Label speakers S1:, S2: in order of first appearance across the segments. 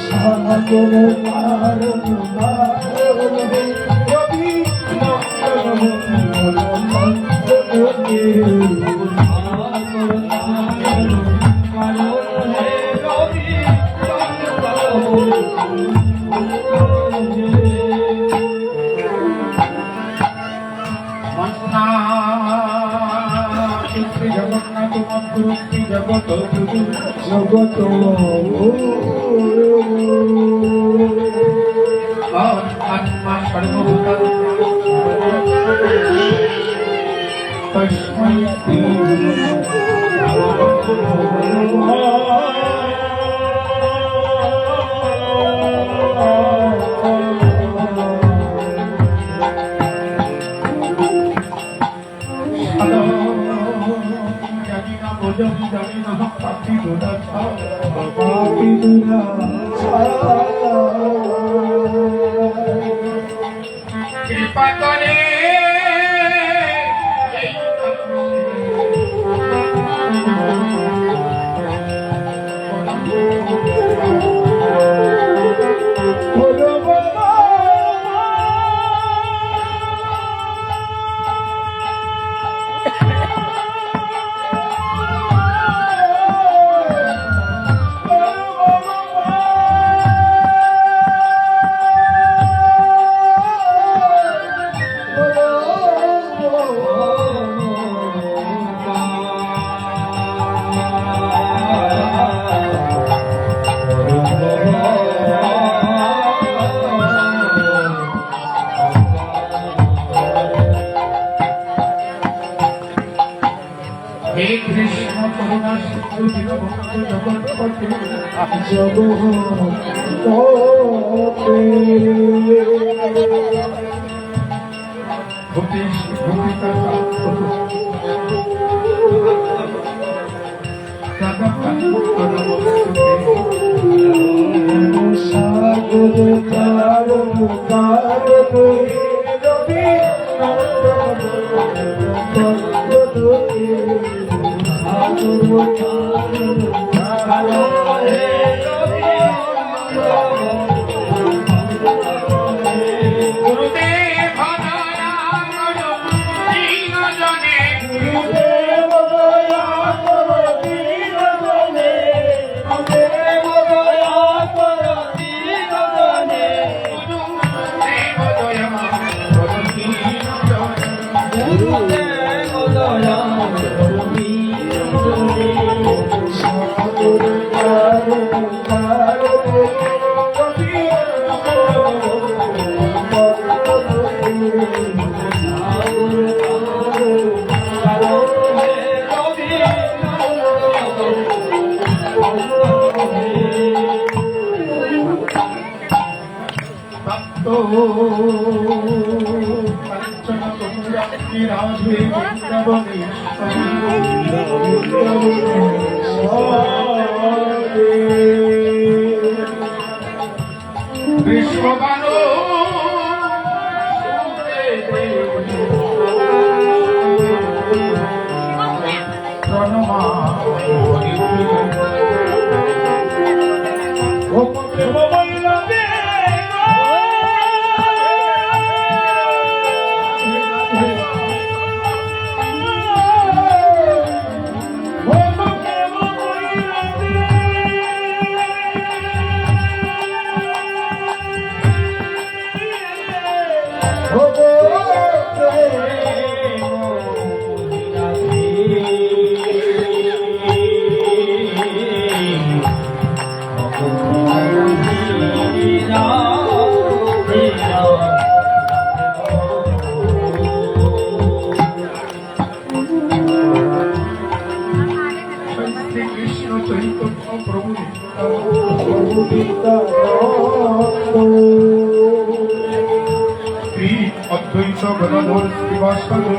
S1: সাগর কারণ কারণ হে রবি নন্দন নন্দন হে জগন্নাথ মন্ত্রী জগত জগত আত্মা সর্বভূত তস্मै কৃপা করে হে কৃষ্ণ করুণা সিন্ধু দীনবন্ধু জগৎপতি সাগর কারণ কারণ রবি রাধে বিশ্ববানো প্রণমা অদ্বৈত গদাধর শ্রীবাসাদি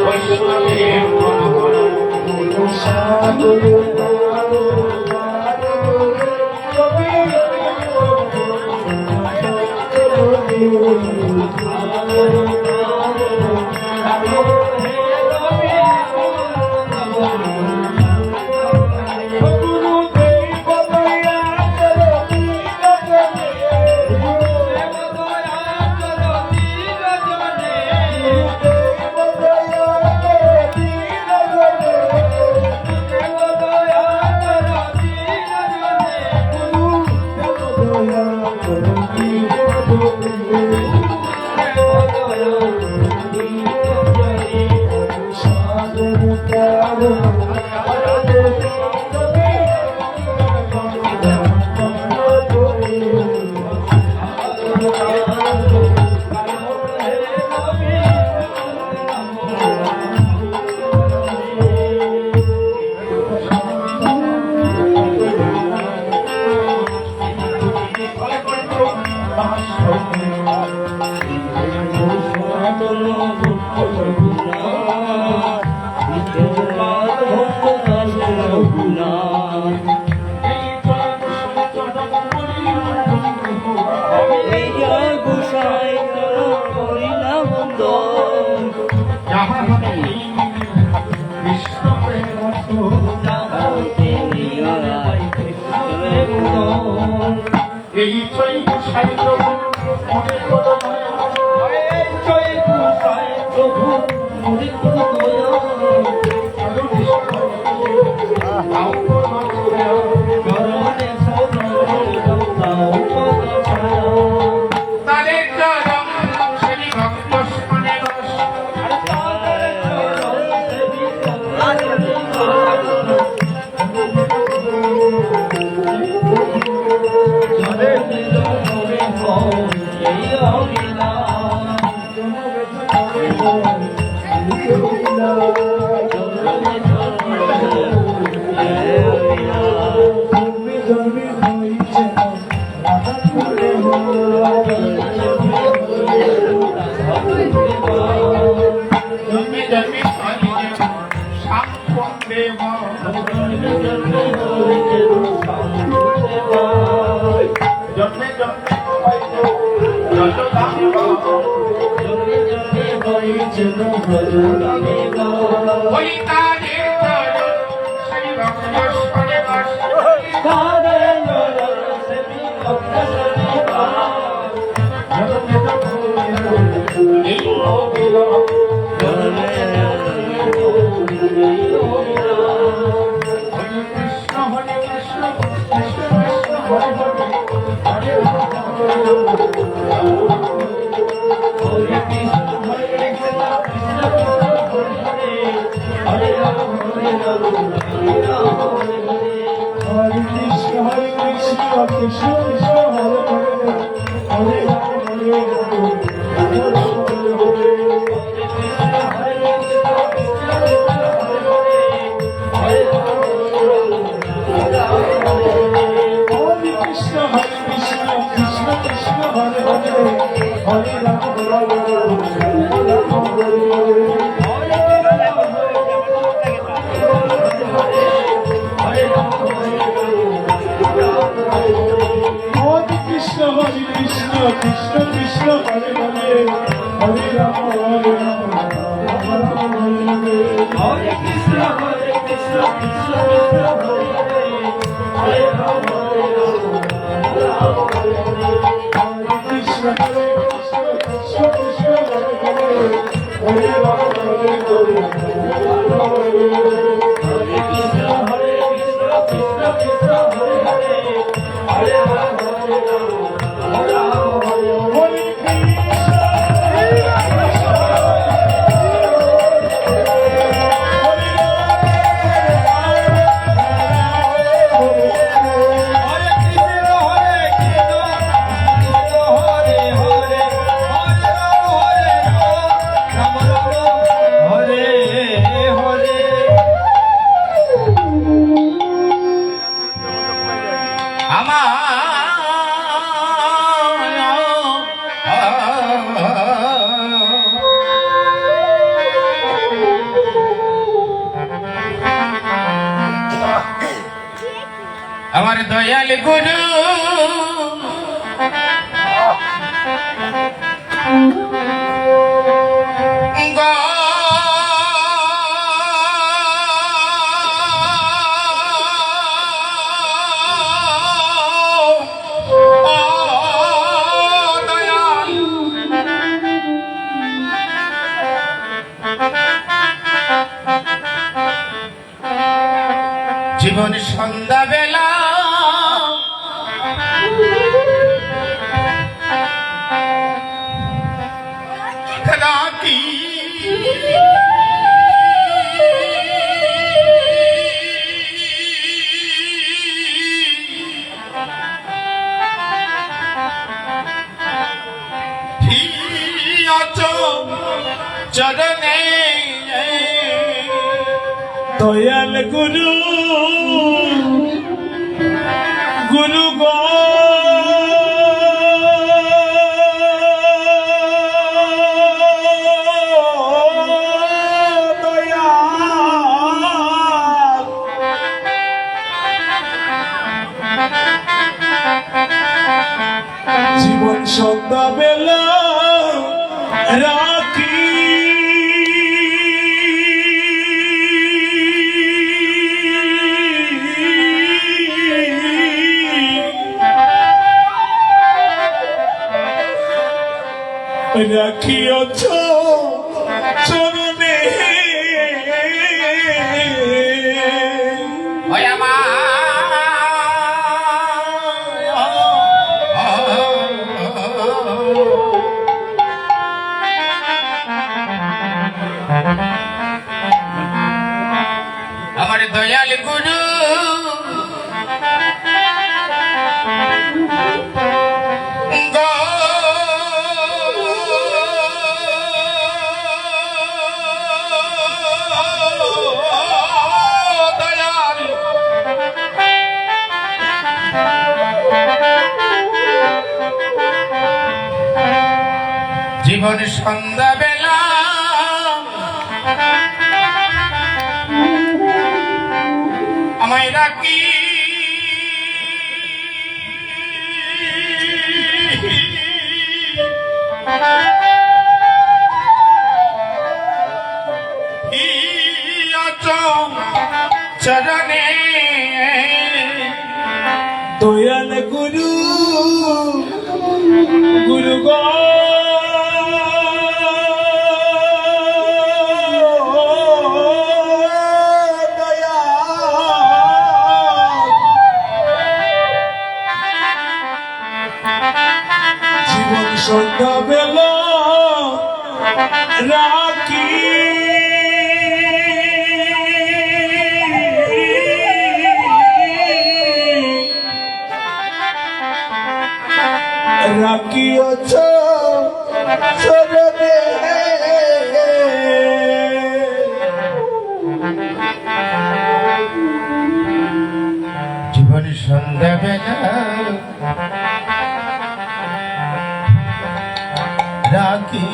S1: বৈষ্ণবে এই চৈত সাহিত্য মনে করো
S2: Hare আমার দয়াল গুরু জীবন সন্ধ্যা বেলা রাখি চরণে
S1: দয়াল গুরু গুরু গো দয়াল জীবন সন্ধ্যা বেলা রাখি রাখিয়াছ চরণে
S2: ওই আমার দয়াল গুরু জীবন সন্ধ্যা বেলা আমায় রাখি চরণে
S1: দয়াল গুরু গুরু গো জীবন সন্ধ্যা বেলা রাখি রাখিয়াছ চরণে
S2: জীবন সন্ধ্যা বেলা রাখি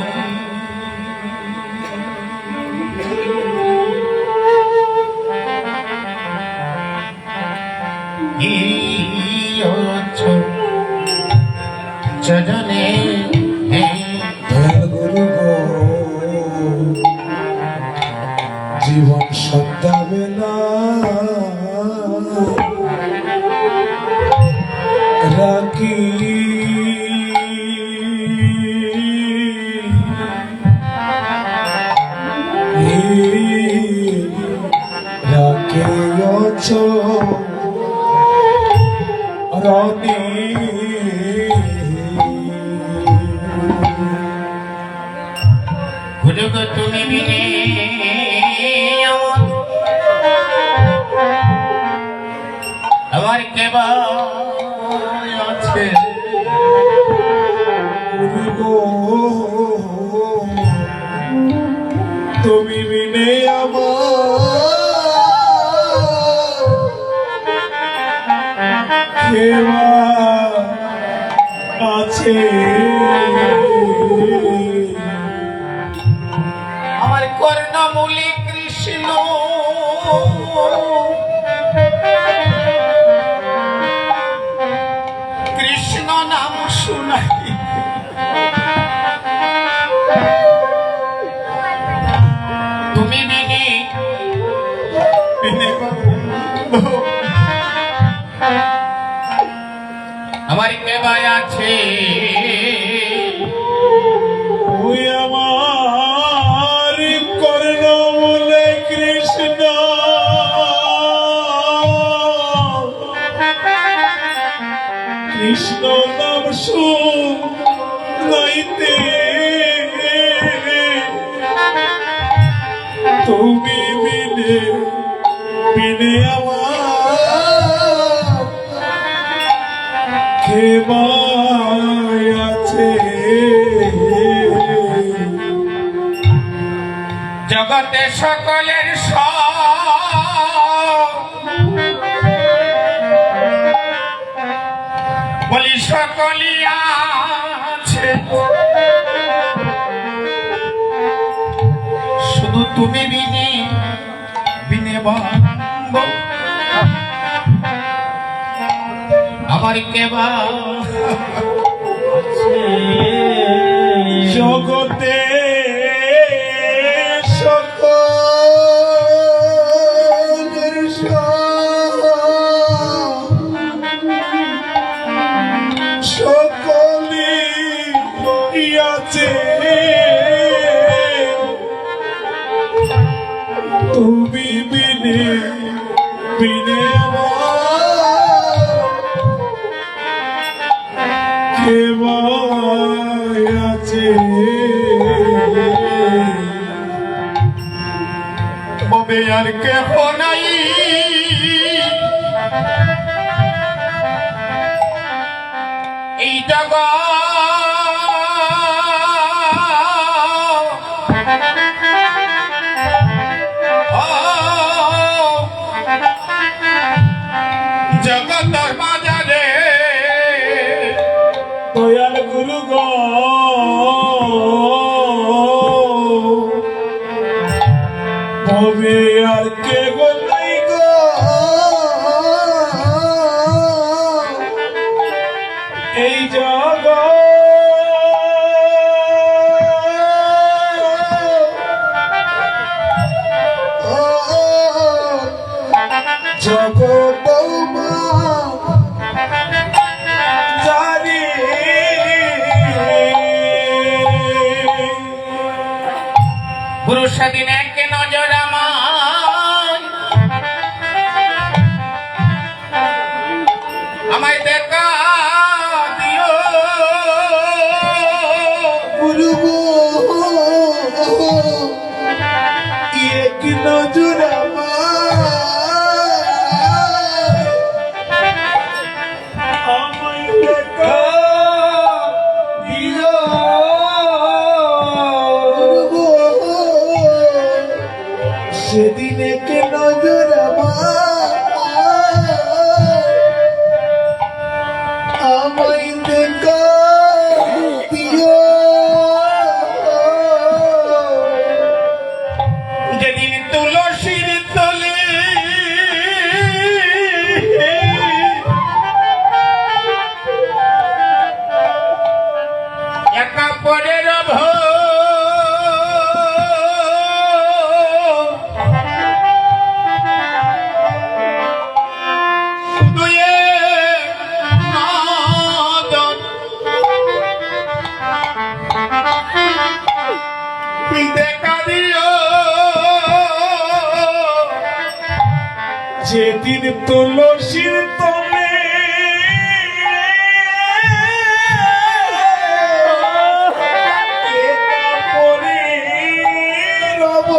S2: চরণে
S1: দয়াল গুরু গো জীবন সন্ধ্যা বেলা রাখি রাখিয়াছ রনি
S2: গুরু গো তুমি বিনে আমার কেবা আছে
S1: গুরু গো তুমি বিনে আমার কেবা আছে
S2: আমার কর্ণমূলে কৃষ্ণ তুমি বিনে বিনে আমার কে ভাই আছে
S1: ওই আমার কর্ণ বলে কৃষ্ণ কৃষ্ণ নাম শুনাইতে তুমি বিনে বিনে আমার ক্ষেমায় আছে
S2: জগতে সকলের বলি সকলি আছে শুধু তুমি বিনে বিনে বঙ্গ আমার কেবা
S1: জগতে সকলের সকলি আছে তুমি বিনে বিনে ক্ষেমায় আছে
S2: ববে আর কেহ নাই এই জগতর বাজারে
S1: দয়াল গুরু গো ভবে আর কে গো নাই গো এই জগত জানি
S2: গুরু সেদিন এক নজর আমায় দেখা দিও
S1: গুরু গো এক নজর আমায় দেখা দিও সেদিন এক নজর আমায় দেখা দিও
S2: যেদিন তুলসীর তলে একা পরে রভ দেখা দিও
S1: যেদিন তুলসীর তলে একা পড়ে রব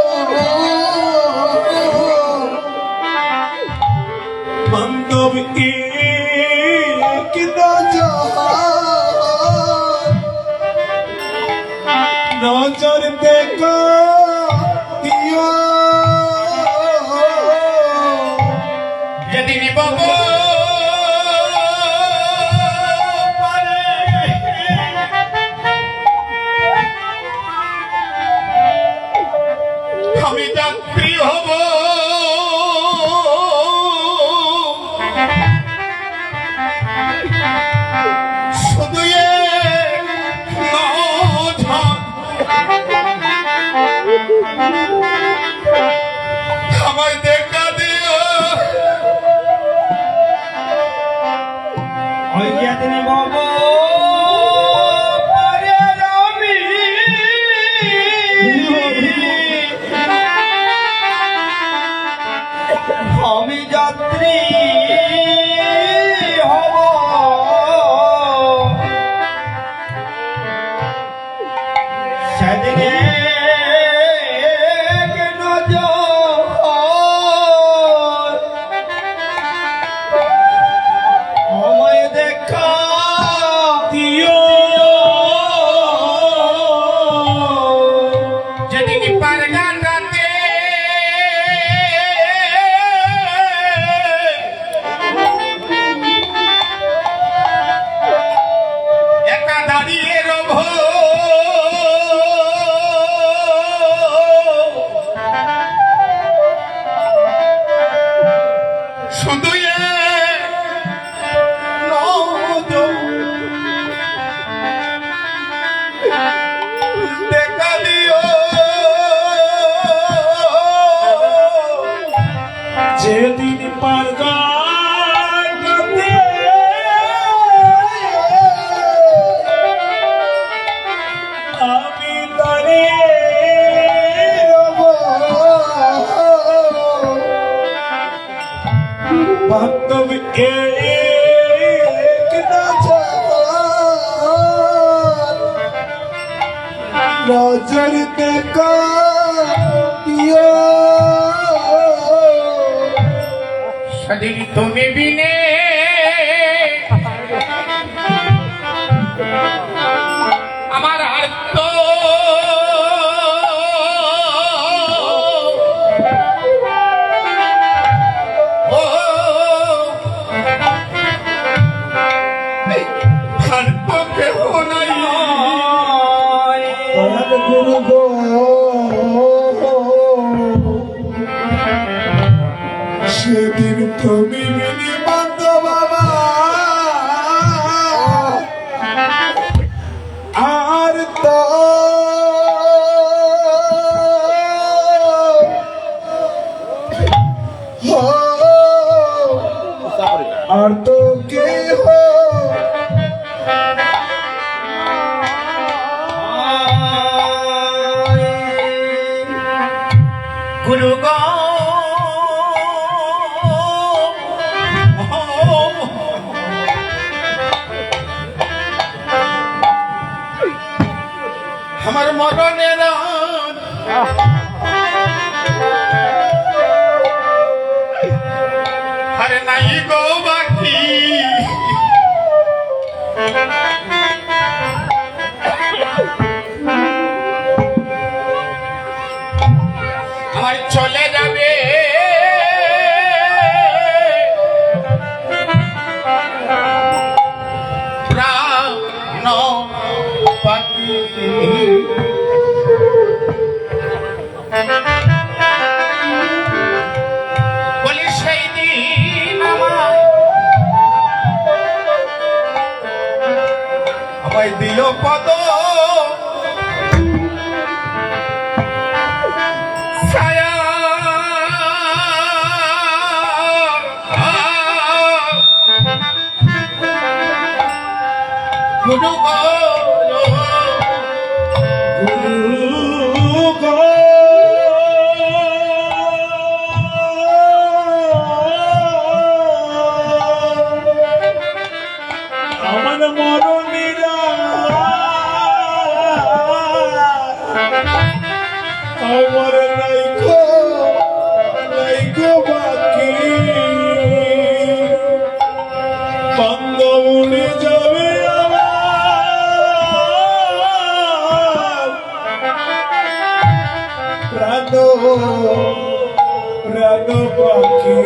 S1: বান্ধব এক নজর দেখা দিও
S2: যেদিন বাবু আমি যাত্রী হব শুধু
S3: শ্রী হব সেদিনে আমায় দেখা দিও
S2: যেদিন পারগান রাতে একা দাঁড়িয়ে রব শুধু দেখা দিও
S3: যেদিন পারগাতে আমি দাঁড়িয়ে রব বান্ধব এক নজর দেখা দিও
S2: সেদিন তুমি বিনে আমার আর তো ও আর তো কেহ নাই
S3: দয়াল গুরু গো সেদিন তুমি মিনি বান্ধ বাবা আর তো আর তো কে হো
S2: গুরু গো আমার মরণের আরে নাই গো বাকি আমার চলে যাবে প্রাণ পাখি বলি সেই দিন আমায় দিল পদ ছায়া গুরু গো
S3: গুরু গো আমার মরণীরা আমার নাইকো বাকি বন্ধ উড়ে যাবে আমার প্রাণ পাখি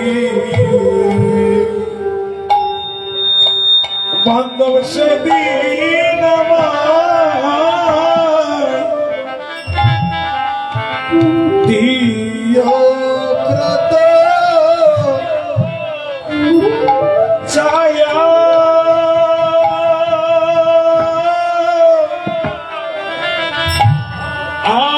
S3: বান্ধব সেদিন আমার দিও ব্রত ছায়া
S2: ও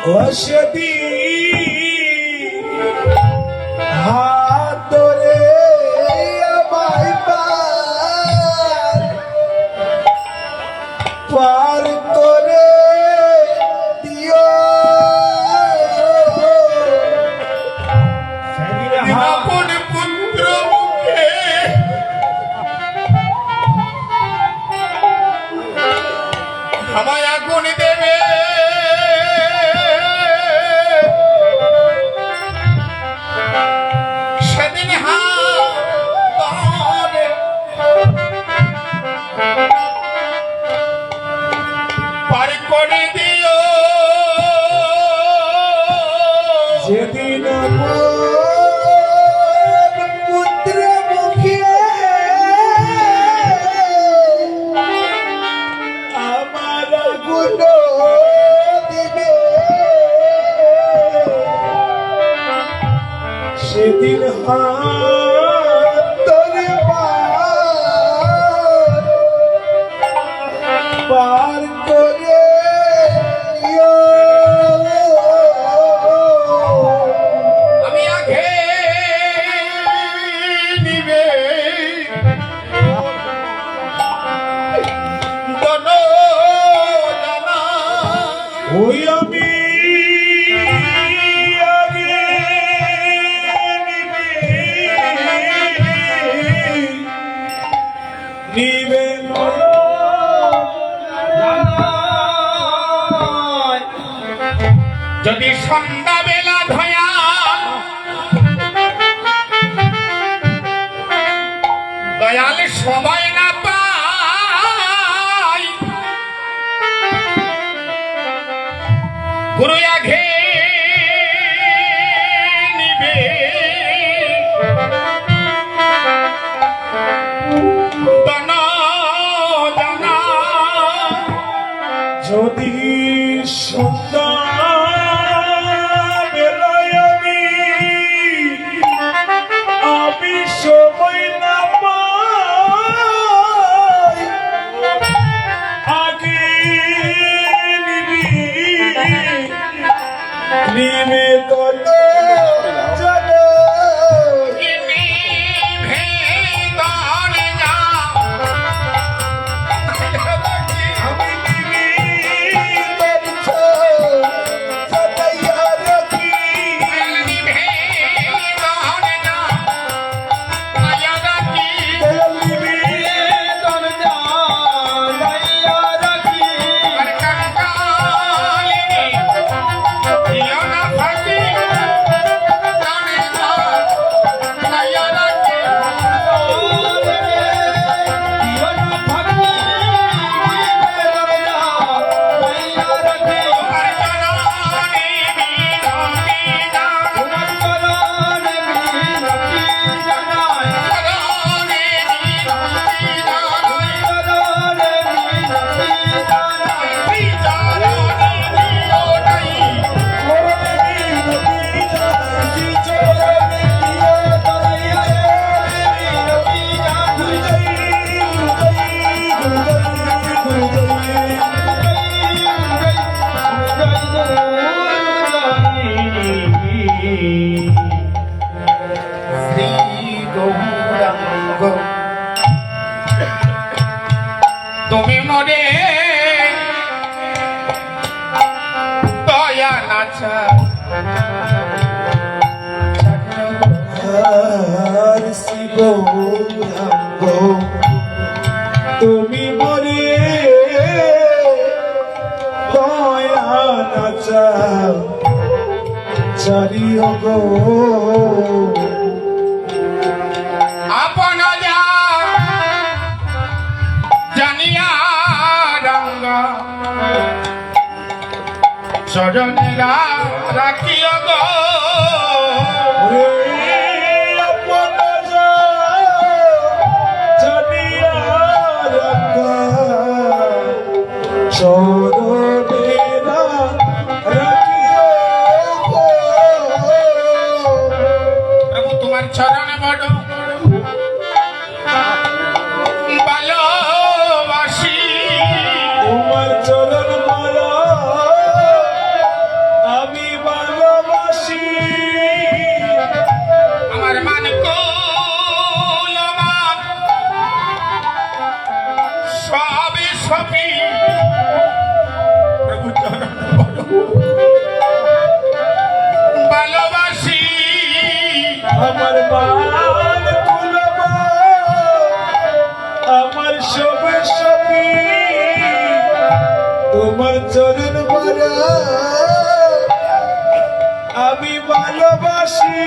S3: ও সেদিন হাত ধরে আমায় পার করে দিও সেদিন
S2: আপন পুত্র মুখে আমায় আগুন দেবে সেদিন হাতে পার করে দিও
S3: সেদিন পুত্র মুখে আমার গুলো দিবে সেদিন হাত ধরে পার করে দিও।
S2: আমি আগে নিবে দনো জানা
S3: ওই আমি আগে নিবে
S2: যদি সন্ধ্যা বেলা ধয়া দয়াল সবাই না পাই গুরু আঘে নিবে দনা জানা
S3: যদি সন্ধ্যা বেলায় আমি সময় না পাই আগে নিবে তত জানো আমি নিবে সদাইয়া রাখি
S2: শ্রী গৌরাঙ্গ তুমি মরে দয়া নাচা
S3: আর শিব রাঙ্গ তুমি মরে দয়া নাচা চারিও গো
S2: আপন জানিয়া রঙ্গ সজনেরা রাখিও গো
S3: চরণেরা রাখিও
S2: প্রভু তোমার চরণে বড় ভালোবাসি
S3: তোমার চরণ মালা
S2: সপি প্রভু চরণ বড় ভালোবাসি।
S3: আমার মান তুলব আমার সবে সবই তোমার চরণ ভরা আমি ভালোবাসি।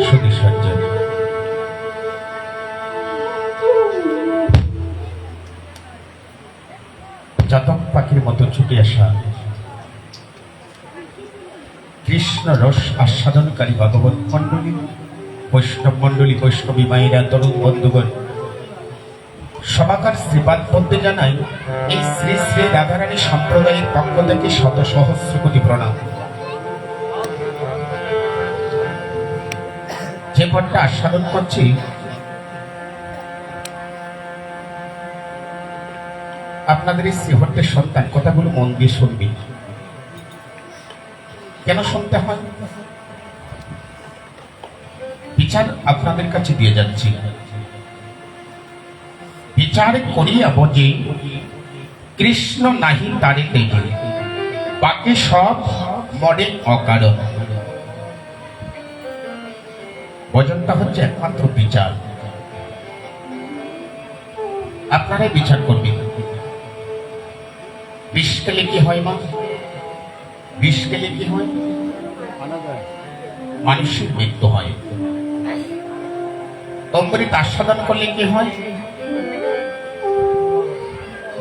S2: শুধু সজ্জন চাতক পাখির মতো ছুটে আসা কৃষ্ণ রস আস্বাদনকারী ভগবত মণ্ডলী, বৈষ্ণব মণ্ডলী, বৈষ্ণবী মায়েরা, তরুণ বন্ধুগণ, সবাকার শ্রীপাদ বলতে জানাই এই শ্রী শ্রী রাধারানী সম্প্রদায়ের পক্ষ থেকে শত সহস্র কোটি প্রণাম। যে ঘরটা আস্বাদন করছি আপনাদের এই শ্রীহট্টের সন্তান, কথাগুলো মন দিয়ে শুনবি। কেন শুনতে হয়? বিচার আপনাদের কাছে দিয়ে যাচ্ছি। বিচার করিয়া বোঝে কৃষ্ণ নাহি তারে তেজে, বাকি সব মরে অকারণ। ভজনটা হচ্ছে একমাত্র বিচার। আপনারাই বিচার করবেন। বিষ খেলে কি হয় মা? বিষ খেলে কি হয়? মানুষের মৃত্যু হয়। অমৃত আস্বাদন করলে কি হয়?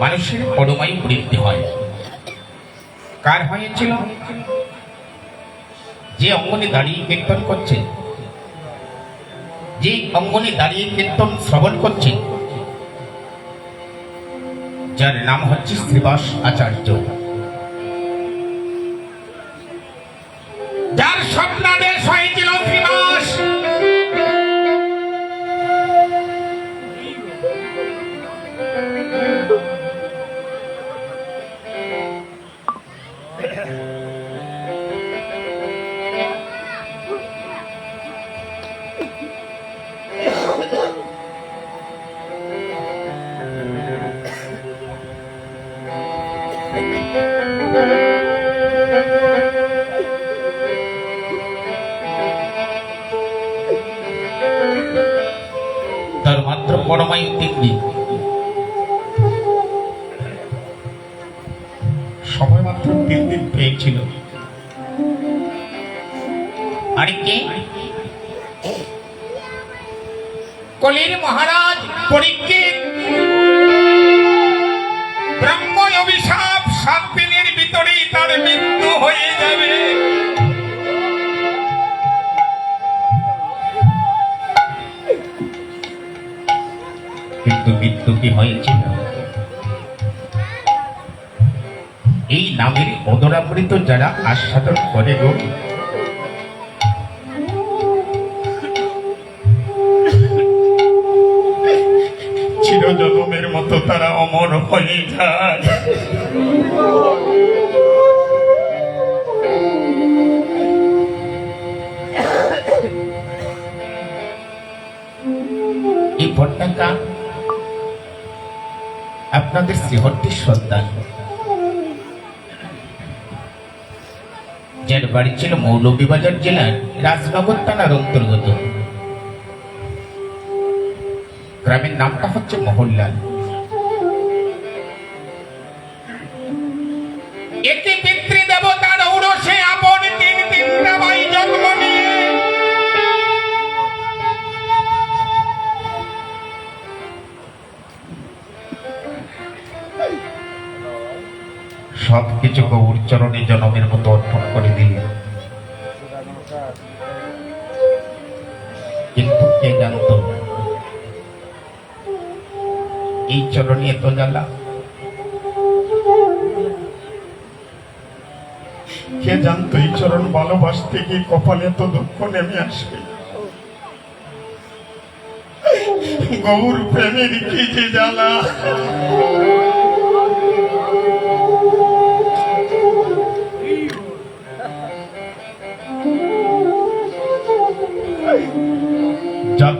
S2: মানুষের পরমায়ু বৃদ্ধি হয়। কার হয়েছিল? যে অঙ্গনে দাঁড়িয়ে কীর্তন করছে, যে অঙ্গনে দাঁড়িয়ে কীর্তন শ্রবণ করছে, যার নাম হচ্ছে শ্রীবাস আচার্য, যার স্বপ্নাদেশ হয়েছিল শ্রীবাস। তার মাত্র পরমায়ু 3 দিন, সময় মাত্র 3 দিন পেয়েছিল। আর কে? কলির মহারাজ পরীক্ষিত। ব্রহ্ম অভিশাপ 7 দিনের ভিতরেই তার মৃত্যু হয়ে যাবে। কিন্তু মৃত্যু কি হয়েছিল? এই নামের অদরামৃত যারা আস্বাদন করে গো, চিরজনমের মতো তারা অমর হয়ে যায়। এই ভট্টাকা আপনাদের শ্রীহট্টের সন্তান, যার বাড়ি ছিল মৌলভীবাজার জেলার রাজনগর থানার অন্তর্গত। গ্রামের নামটা হচ্ছে মোহনলাল। একটি পিতৃদেবতার ঔরসে আপন 3 ভাই জন্ম নিয়ে সবকিছু গৌর চরণে জনমের মতো অর্পণ করে দিলেন। কিন্তু কে জানত এই চরণে এত জ্বালা? কে জানতো এই চরণ ভালোবাসতে গিয়ে কপালে এত দুঃখ নেমে আসবে? গৌর প্রেমের কি যে জ্বালা!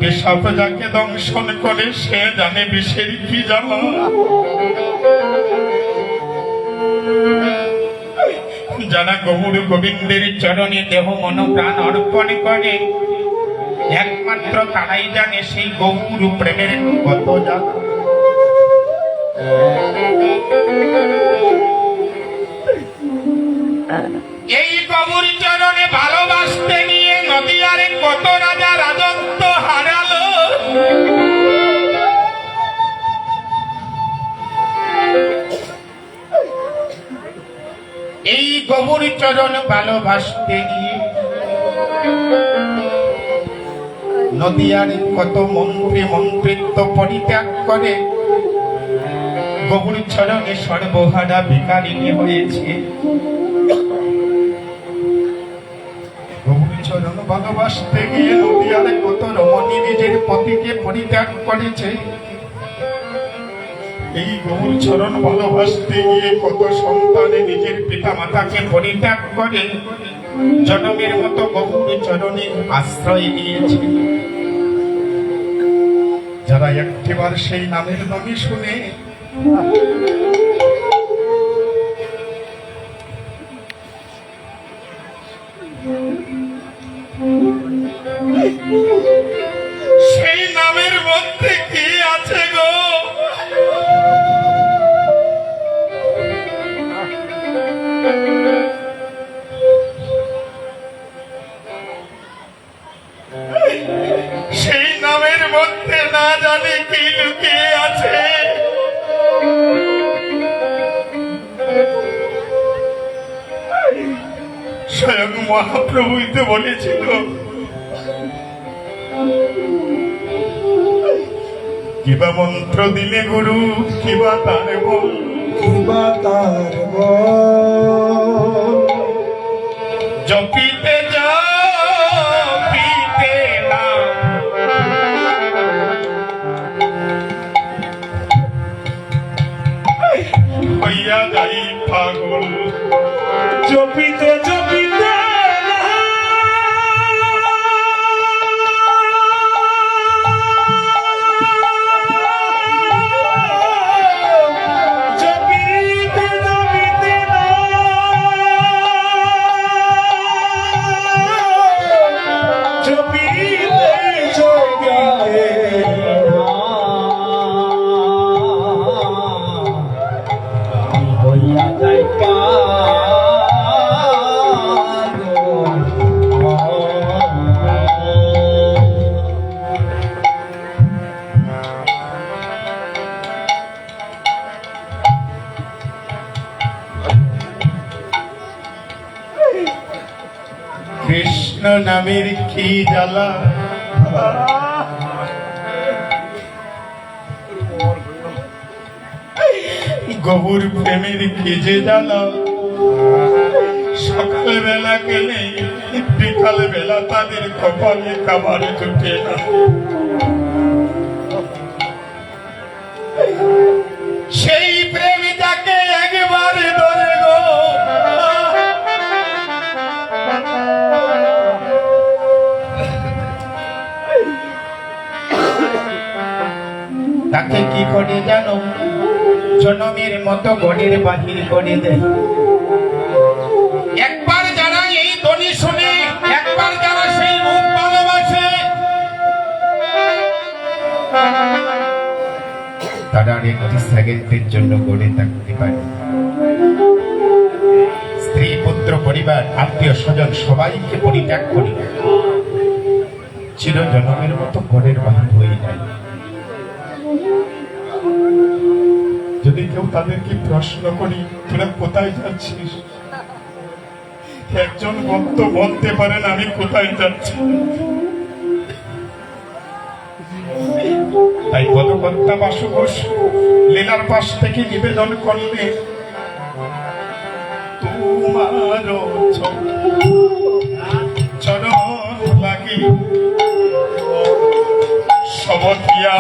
S2: পেশাব যাকে দংশন করে সে জানে বিষের কি জ্বালা। যারা গৌর গোবিন্দের চরণে দেহ মন প্রাণ অর্পণ করে একমাত্র তারাই জানে সেই গৌর প্রেমের কত জ্বালা। এই গৌর চরণে ভালোবাসতে নিয়ে নদিয়ারে কত রাজা রাজত্ব হারালো। এই গৌর চরণ ভালোবাসতে গিয়ে নদিয়ার কত মন্ত্রী মন্ত্রিত্ব পরিত্যাগ করে গৌর চরণে সর্বহারা ভিখারিণী হয়েছে। গৌর চরণ ভালোবাসতে গিয়ে নদিয়ার কত রমণী নিজের পতিকে পরিত্যাগ করেছে। এই গৌর চরণ ভালোবাসতে গিয়ে কত সন্তানে নিজের পিতা মাতাকে পরিত্যাগ করে জনমের মতো গৌর চরণে আশ্রয় নিয়েছে। যারা একটিবার সেই নামের ধ্বনি শুনে সেই নামের মধ্যে কি আছে গো, সেই নামের মধ্যে না জানি কি লুকিয়ে আছে। স্বয়ং মহাপ্রভুই তো বলেছিল কিবা মন্ত্র দিলে গুরু কিবা তার বল,
S3: কিবা তার বল,
S2: জপিতে জপিতে না হইয়া যাই পাগল,
S3: জপিতে জপিতে
S2: কৃষ্ণ নামের কি জ্বালা, গৌর প্রেমের কি যে জ্বালা। সকাল বেলা গেলে বিকাল বেলা তাদের কপালে খাবার জুটে না। সেই প্রেমিকাকে একবার ধরে গো তাকে কি করে জানো, জনমের মতো গড়ের বাহির করে দেয়। একবার যারা এই ধ্বনি শুনে, একবার যারা সেই রূপ ভালোবাসে, তারা আর একটি সেকেন্ডের জন্য গড়ে থাকতে পারে। স্ত্রী পুত্র পরিবার আত্মীয় স্বজন সবাইকে পরিত্যাগ করি চির জনমের মতো গড়ের বাহির হয়ে যায়। যদি কেউ তাদেরকে প্রশ্ন করি তোরা কোথায় যাচ্ছিস, একজন ভক্ত বলতে পারেন আমি কোথায় যাচ্ছি। তাই পদকর্তা বাসুঘোষ লীলার পাশ থেকে নিবেদন করলে তোমার চরণ লাগি সবতিয়া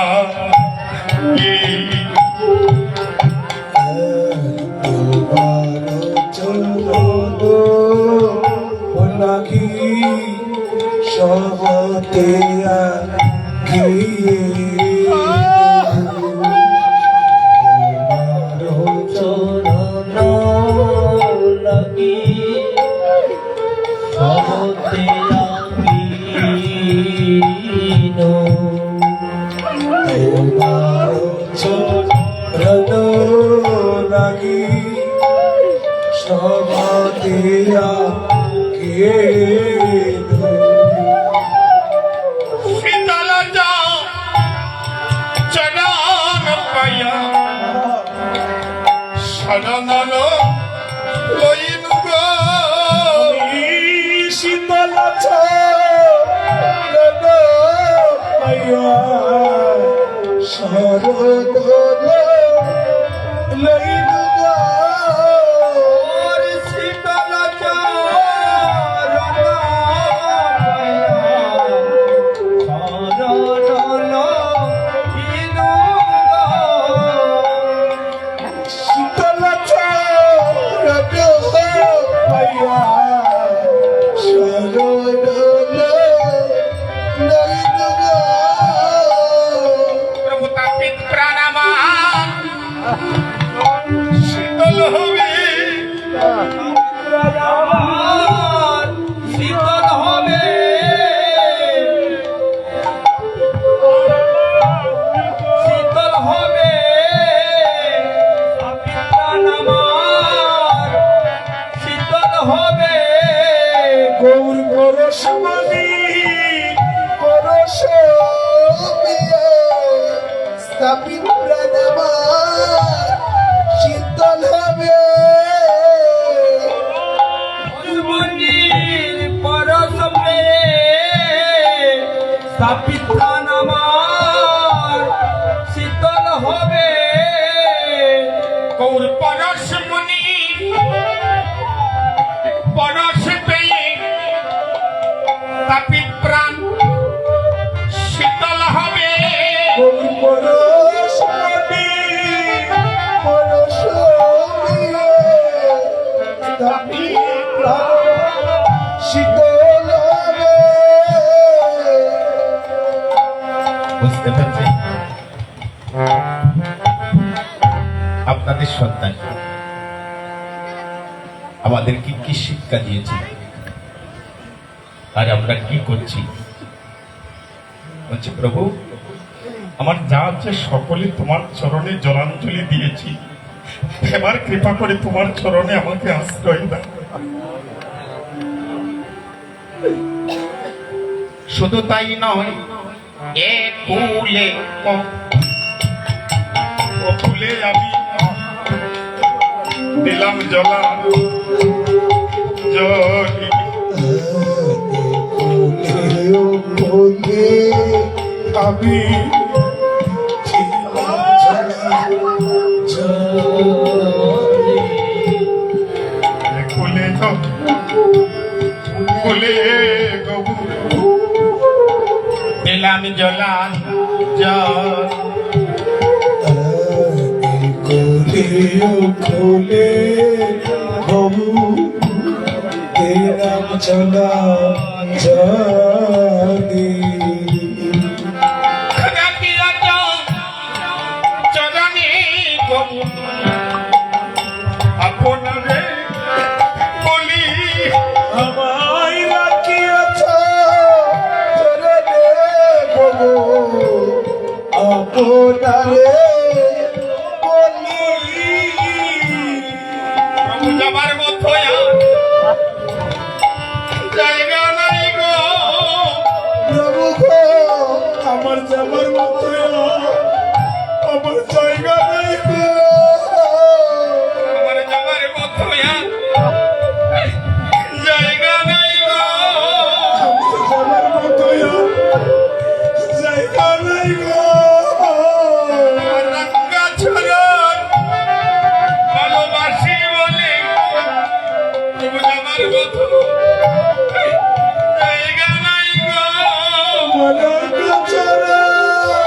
S3: সবতিয়া গিয়ে
S1: চরণ লাগি সবতে রাখিন
S3: তোমার চরণ লাগি সবাতিয়া কে
S2: শীতল চরণ পাইয়া শরণ লইনু গো
S3: শীতল চরণ পাইয়া শরণ লইনু গো
S1: শীতল চরণ
S3: শীতল চরণ পাইয়া শরণ লইনু গো
S2: প্রভু তাপিত প্রাণ আমার শীতল হবে
S1: শীতল হবে শীতল হবে প্রাণ আমার শীতল হবে
S3: গৌর পরশমণি পরশ বিয়ে স্থাপিত প্রাণামার শীতল হবে
S1: মন্দির পরশমে স্থাপিত প্রাণ আমার শীতল হবে
S2: গৌর পরশ মুনি পরশ পেয়ে তাপিত প্রাণ শীতল হবে
S3: গৌর পরশমণি পরশ বিয়ে স্থাপিত প্রাণ শীতল হবে
S2: বুঝতে পারছি আপনাদের সন্তান আমাদেরকে কি শিক্ষা দিয়েছে আর আমরা কি করছি বলছি প্রভু আমার যা আছে সকলে তোমার চরণে জলাঞ্জলি দিয়েছি এবার কৃপা করে তোমার চরণে আমাকে আশ্রয় দাও শুধু তাই নয় এ কুলে ও ফুলে আমি দিলাম জলা জলি
S3: কোলে আমি
S2: কুলে কুলে দিলাম জলা জল
S3: কোলে বাবু তেরাম চলা জানি
S2: চরণে গবু আপনারে বলি
S3: আমায় রাখিয়াছ চরণে বাবু আপনারে বলি
S2: প্রভু যাবার মতো জায়গা নাই গো
S3: প্রভু গো আমার যাবার মতো আমার জায়গা নাই গো
S2: আমার যাবার মতো জায়গা নাই গো
S3: আমার যাবার মতো জায়গা নাই গো
S2: আমার রাঙ্গা চরণ ভালোবাসি বলে প্রভু যাবার মতো জায়গা নাই গো
S3: মনের চরণ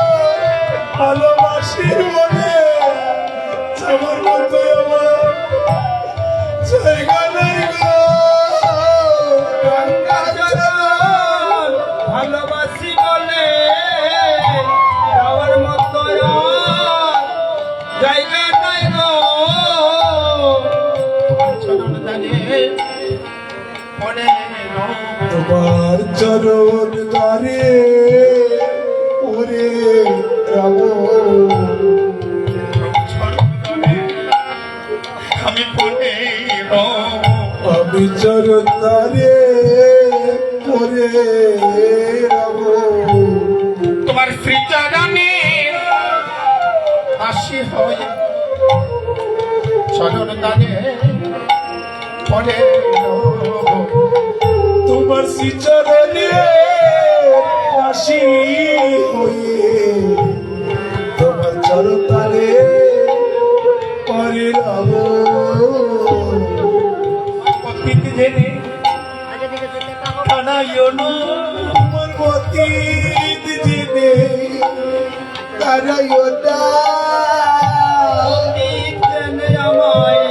S3: ভালোবাসি বলে যাবার মতো আমার জায়গা নাই গো
S1: গঙ্গা জল ভালোবাসি বলে
S4: যাওয়ার মতো আর জায়গা নাই গো।
S2: তোমার চরণ দানে পড়ে রব।
S3: তোমার চরণ দ্বারে ওরে রব।
S2: চরণ দানে আমি পড়ে রব।
S3: আমি চরণ দ্বারে ওরে রব।
S2: তোমার শ্রীচরণে আসি হয়ে চরণ দানে পড়ে রব।
S3: তোমার শ্রীচরণে আসি হয়ে তোমার চরণ দ্বারে ওরে রব।
S2: পতিত জেনে কানাইও না।
S3: তোমার অতীত জেনে তারাইও না।
S4: অতীত জেনে আমায়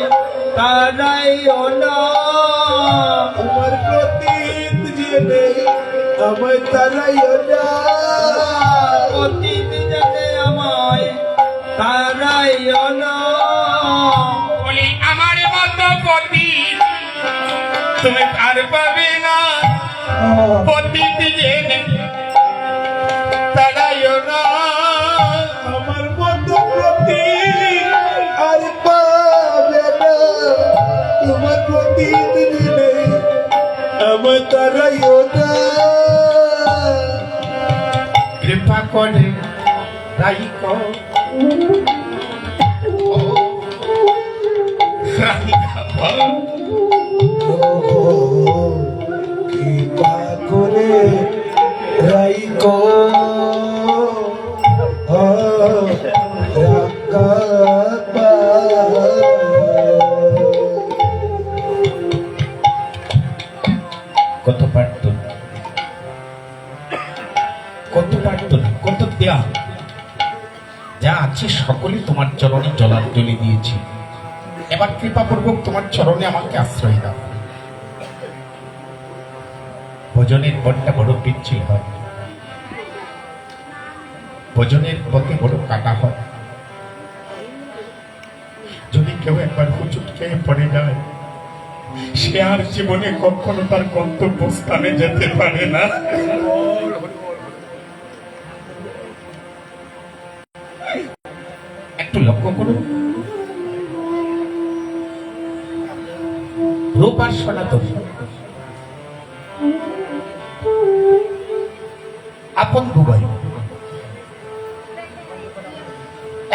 S4: তারাইও না।
S3: তোমার প্রতীত জেনে আমায় তারাইও না।
S4: অতীত জেনে আমায় তারাইও না।
S2: বলি আমার মতো পতি তুমি আর পাবে না। পতিত জেনে তারাইও না।
S3: আমার মতো প্রতীত আর পাবে না। তোমার প্রতীত জেনে আমায় তারাইও না।
S2: কৃপা করে রাইকো ও রাইকা
S3: কৃপা করে রাইকো রাখা।
S2: কত প্রার্থনা, কত প্রার্থনা, কত ত্যাগ, যা আছে সকলে তোমার চরণে জলাঞ্জলি দিয়েছি। এবার কৃপাপূর্বক তোমার চরণে আমাকে আশ্রয় দাও। ভোজনের পথটা বড় পিচ্ছিল হয়, ভোজনের পথে বড় কাটা হয়। যদি কেউ একবার হুচুট খেয়ে পড়ে যায়, সে আর জীবনে কখনো তার গন্তব্যস্থানে যেতে পারে না। একটু লক্ষ্য করুন, রূপ আর সনাতন আপন দুবাই।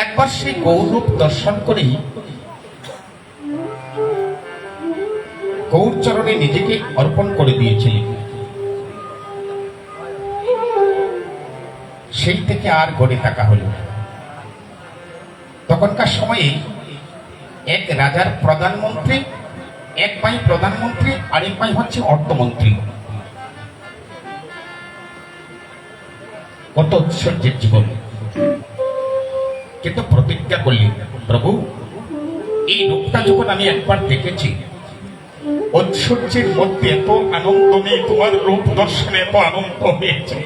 S2: একবার সেই গৌরূপ দর্শন করেই গৌর চরণে নিজেকে অর্পণ করে দিয়েছিলেন। সেই থেকে আর গড়ে থাকা হলো। তখনকার সময়ে এক রাজার প্রধানমন্ত্রী, এক ভাই প্রধানমন্ত্রী, আরেক ভাই হচ্ছে অর্থমন্ত্রী। কত ঐশ্বর্যের জীবন, কিন্তু প্রতিজ্ঞা করলেন, প্রভু এই রূপটা যখন আমি একবার দেখেছি, ঐশ্বর্যের মধ্যে এত আনন্দ নেই, তোমার রূপ দর্শনে এত আনন্দ হয়েছে।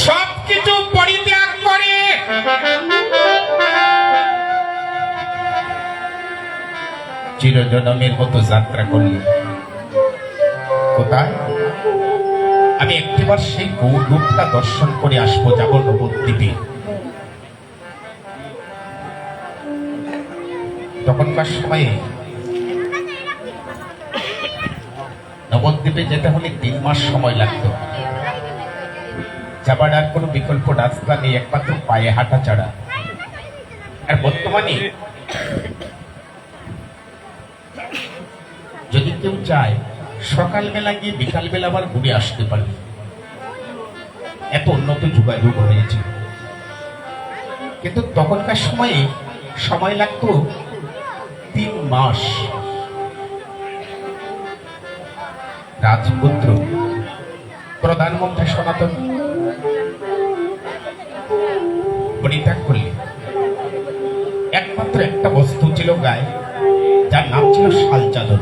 S2: সবকিছু পরিত্যাগ করে চিরজনমের মতো যাত্রা করলেন। কোথায়? আমি একটিবার সেই গৌর রূপটা দর্শন করে আসবো, যাব নবদ্বীপে। তখনকার সময়ে নবদ্বীপে যেতে হলে 3 মাস সময় লাগতো। যাবার আর কোনো বিকল্প রাস্তা নেই, একমাত্র পায়ে হাঁটা ছাড়া। আর বর্তমানে যদি কেউ চায়, সকালবেলা গিয়ে বিকালবেলা আবার ঘুরে আসতে পারে, এত উন্নত যোগাযোগ হয়েছে। কিন্তু তখনকার সময়ে সময় লাগতো 3 মাস। রাজপুত্র প্রধানমন্ত্রী সনাতন পরিত্যাগ করলেন। একমাত্র একটা বস্তু ছিল গায়ে, যার নাম ছিল শাল চাদর।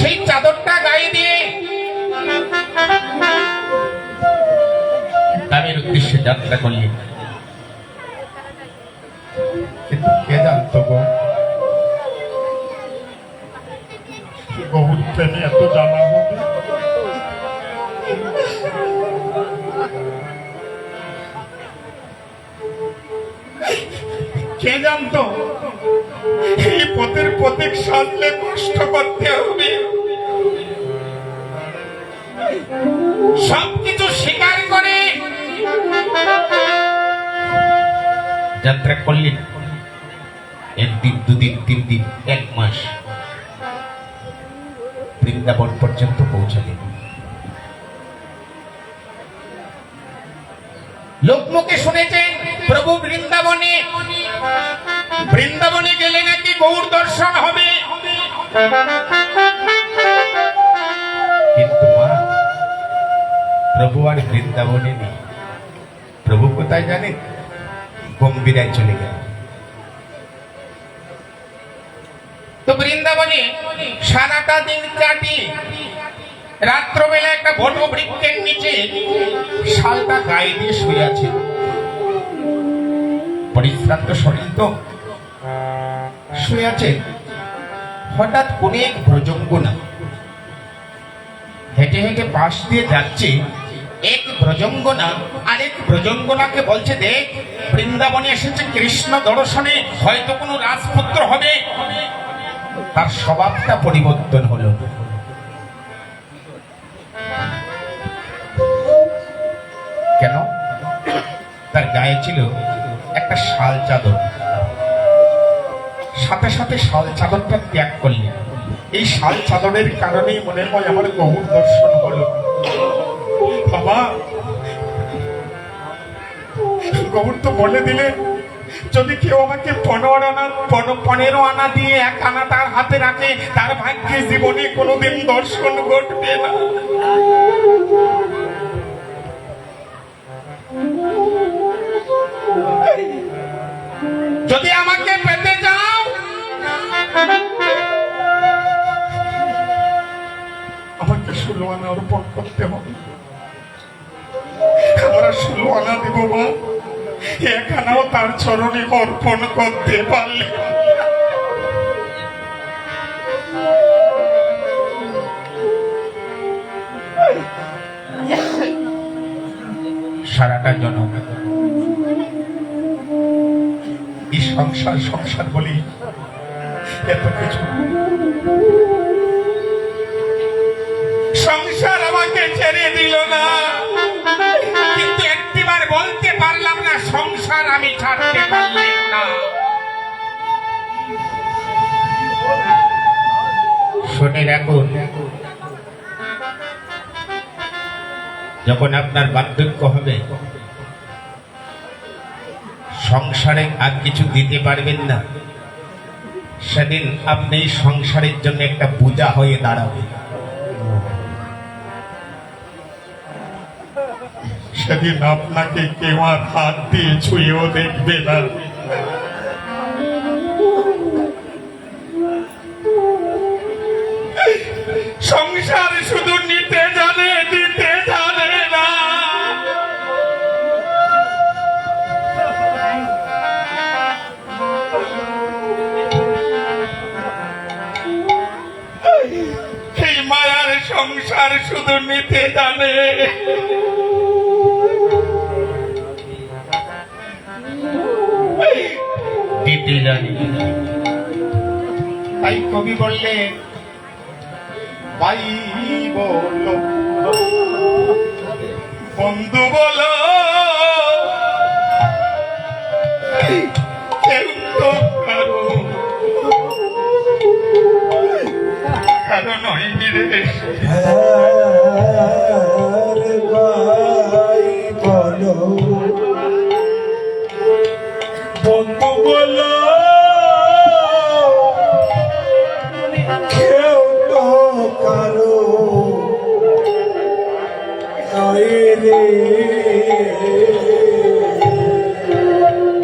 S2: সেই চাদরটা গায়ে দিয়ে গ্রামের উদ্দেশ্যে যাত্রা করলেন। কিন্তু কে জানতো গো গৌর প্রেমে এত জানা হবে? কে জানতো এই পথের প্রতীক সাজলে কষ্ট করতে হবে? সবকিছু স্বীকার করে যাত্রা করলেন। একদিন, দুদিন, 3 দিন, 1 মাস বৃন্দাবন পর্যন্ত পৌঁছালেন। লোকমুখে শুনেছেন প্রভু বৃন্দাবনে গেলে নাকি গৌর দর্শন হবে। কিন্তু মা, প্রভু আর বৃন্দাবনে নেই। প্রভু কোথায় জানেন? গম্ভীরায় চলে গেল। তো বৃন্দাবনে সারাটা দিন কাটি, রাত্রবেলা একটা বট বৃক্ষের নিচে শালটা গায়ে দিয়ে শুয়ে আছে। পরিশ্রান্ত শরীর তো, শুয়ে আছে। হঠাৎ কোন এক ব্রজঙ্গনা হেঁটে হেঁটে পাশ দিয়ে যাচ্ছে। এক ব্রজঙ্গনা আরেক ব্রজঙ্গনাকে বলছে, দেখ, বৃন্দাবনে এসেছে কৃষ্ণ দর্শনে, হয়তো কোনো রাজপুত্র হবে। তার স্বভাবটা পরিবর্তন হলো। কেন? তার গায়ে ছিল একটা শাল চাদর। সাথে সাথে শাল চাদরটা ত্যাগ করলেন। এই শাল চাদরের কারণেই মনে হয় আমার গৌর দর্শন হলো। বাবা, গৌর তো বলে দিলেন, যদি কেউ আমাকে 15 আনা দিয়ে 1 আনা তার হাতে রাখে, তার ভাগ্যে জীবনে কোনোদিন দর্শন ঘটবে না। যদি আমাকে পেতে যাও, আমাকে 16 আনা অর্পণ করতে হবে। আমরা 16 আনা দিব মা, 1 আনাও তার চরণে অর্পণ করতে পারলে। সারাটা জনম এই সংসার বলি এত কিছু। সংসার আমাকে ছেড়ে দিল না, কিন্তু একটিবার বলতে পারলাম না সংসার আমি ছাড়তে পারলাম না। শুনে রাখুন, যখন আপনার বার্ধক্য হবে, সংসারে আর কিছু দিতে পারবেন না, সেদিন আপনি সংসারের জন্য একটা বোঝা হয়ে দাঁড়াবেন। সেদিন আপনাকে কেউ আর হাত দিয়ে ছুঁয়েও দেখবে না। সংসার শুধু নিতে জানে, দিতে জানে না। এই মায়ার সংসার শুধু নিতে জানে। দিতে জানি। তাই কবি বললে, ভাই বলো, বন্ধু বলো, কেউ তো কারো নয় রে।
S3: ভাই বলো, বন্ধু বলো, কেউ তো কারো নয় রে।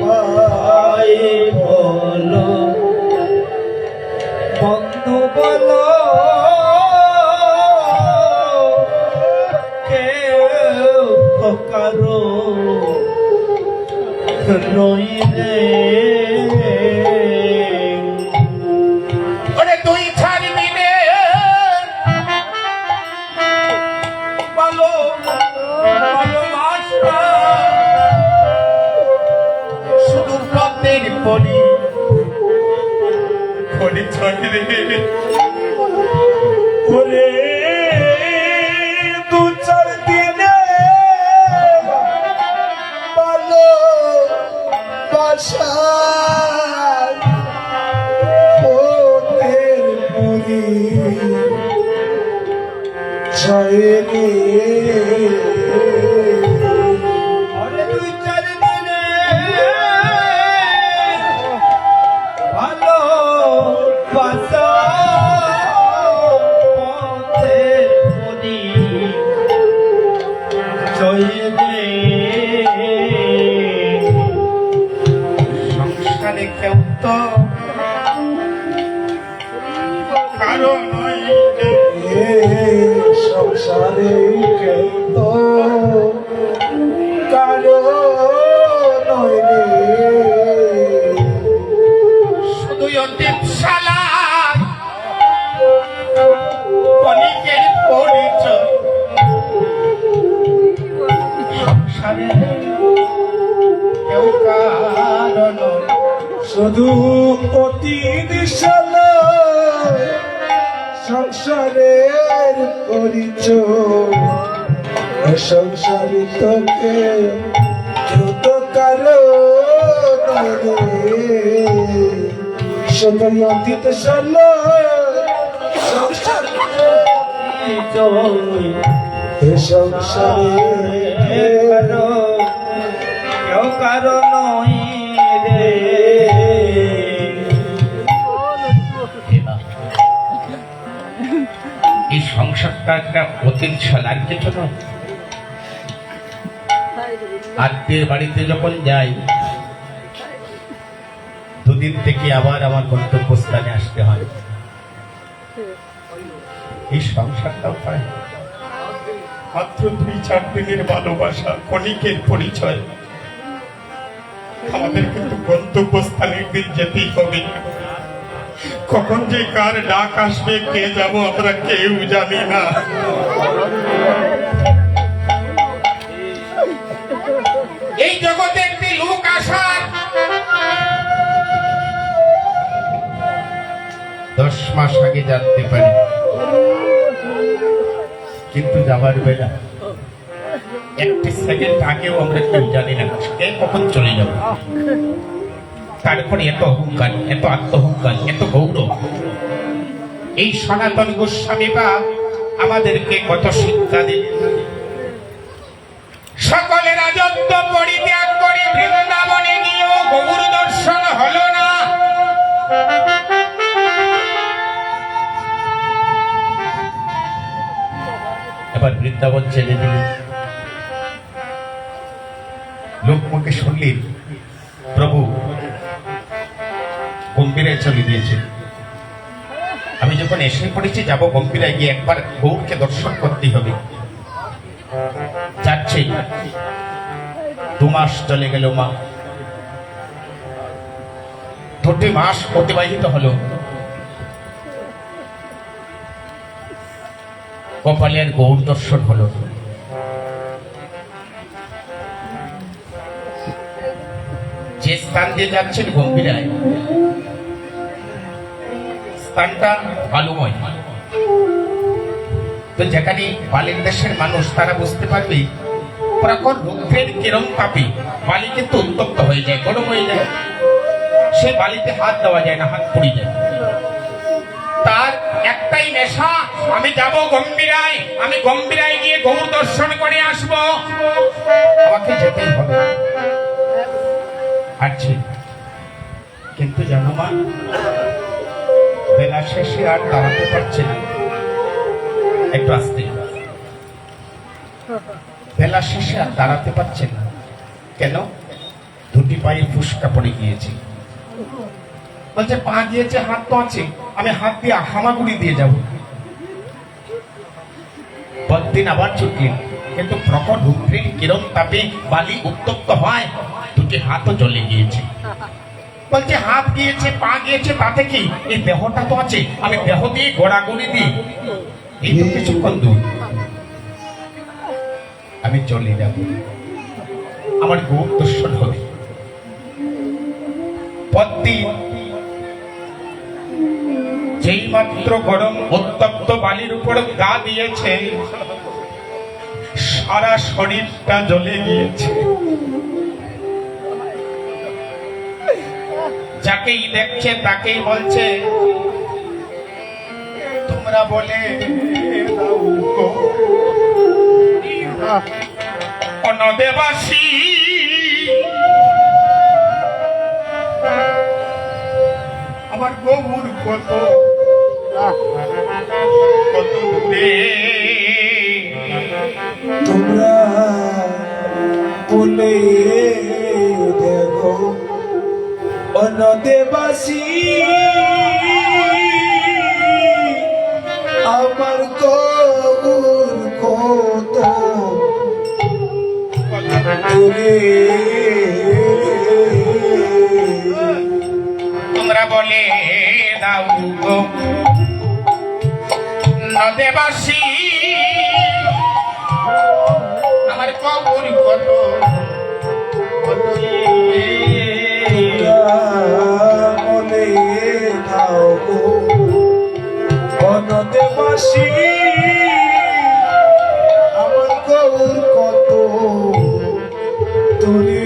S3: ভাই বলো, বন্ধু বলো, কারো নই রে
S2: ওরে তুই ছাড়বি রে
S4: ভালো ভালোবাসা
S2: শুধু পথের পরিচয় রে
S3: ওরে দু চার দিনে ভালো বাসা ওদের পুরি ছয়নি
S4: অরে দুই চার দিনে ভালো বাসা পথের পরি জয় রে
S2: সংসারে কেউ তো কারো নয় রে।
S3: সংসারে কেউ তো কারো নয় রে
S2: শুধুই অতীত শালার কলিকের পরিচয় সংসারে কেউ কারো নয়।
S3: শুধু অতি দিশালা সংসারের পরিচয় সংসারী তোকে কেউ তো কারো নয় রে শুধু অতি দিশালা সংসারে
S4: কারো কেউ কারো নই রে
S2: এই সংসারটা একটা অতীত শালার কিছু নয়। আত্মীয় বাড়িতে যখন যাই দুদিন থেকে আবার আমার গন্তব্যস্থানে আসতে হয়। এই সংসারটাও পাই মাত্র 2-4 দিনের ভালোবাসা ক্ষণিকের পরিচয়। আমাদের কিন্তু গন্তব্যস্থানে একদিন যেতেই হবে। কখন যে কার ডাক আসবে কে যাব আমরা কেউ জানি না। এই জগতে একটি লোক আসার 10 মাস আগে জানতে পারি, কিন্তু যাবার বেলা একটি সেকেন্ড আগেও আমরা কেউ জানি না কে কখন চলে যাব। তারপরে এত অহংকার, এত আত্মহংকার, এত গৌরব। এই সনাতন গোস্বামীরা আমাদেরকে কত শিক্ষা দিন। সকলে রাজত্ব পরিত্যাগ করে বৃন্দাবনে গিয়েও গৌর দর্শন হলো না। এবার বৃন্দাবন ছেড়ে দিলেন। লোক মুখে শুনলেন প্রভু গম্ভীরায় চলে গিয়েছে। আমি যখন এসে পড়েছি যাব গম্ভীরায় গিয়ে একবার গৌরকে দর্শন করতে হবে। যাচ্ছে 2 মাস চলে গেল। মা 2 মাস অতিবাহিত হলো। কপালের গৌর দর্শন হলো। যে স্থান দিয়ে যাচ্ছেন গম্ভীরায়, স্থানটা আলোময়। তো যেখানে বালির দেশের মানুষ তারা বুঝতে পারবে প্রখর রৌদ্রের কিরণ তাপে বালি কিন্তু উত্তপ্ত হয়ে যায়, গরম হয়ে যায়। সে বালিতে হাত দেওয়া যায় না, হাত পুড়ে যায়। তার একটাই নেশা, আমি যাব গম্ভীরায়, আমি গম্ভীরায় গিয়ে গৌর দর্শন করে আসব। আমাকে যেতেই হবে। আচ্ছা, কিন্তু জানো মা, বেলা শেষে আর দাঁড়াতে পারছে না। একটু আসতে, বেলা শেষে আর দাঁড়াতে পারছে না। কেন? 2টি পায়ে ফুসকা পড়ে গিয়েছে। বলছে পা গিয়েছে, হাত তো আছে, আমি হাত দিয়ে হামাগুড়ি দিয়ে যাব। পরদিন আবার ছুটলেন, কিন্তু প্রকট রুদ্রের কিরণ তাপে বালি উত্তপ্ত হয়, দুটি হাতও জ্বলে গিয়েছে। বলছে হাত গিয়েছে, পা গিয়েছে, তাতে কি, এই দেহটা তো আছে, আমি দেহ দিয়ে গোড়াগড়ি দিই, এই তো কিছুক্ষণ দূর, আমি চলে যাব, আমার গৌর দর্শন হবে। পরদিন যেই মাত্র গরম উত্তপ্ত বালির উপর গা দিয়েছে, সারা শরীরটা জ্বলে গিয়েছে। যাকেই দেখছে তাকেই বলছে, তোমরা বলে দাও গো অনদেবাসী, আমার গৌর কত কত দূরে,
S3: তোমরা বলে দেখো অনদেবাসী, আমার গৌর কত দূরে।
S2: তোমরা বলে দাও গো নদেবাসী, আমার গৌর কত কত দূরে।
S3: মনে দাও গো অনদেবাসী, আমার গৌর কত দূরে।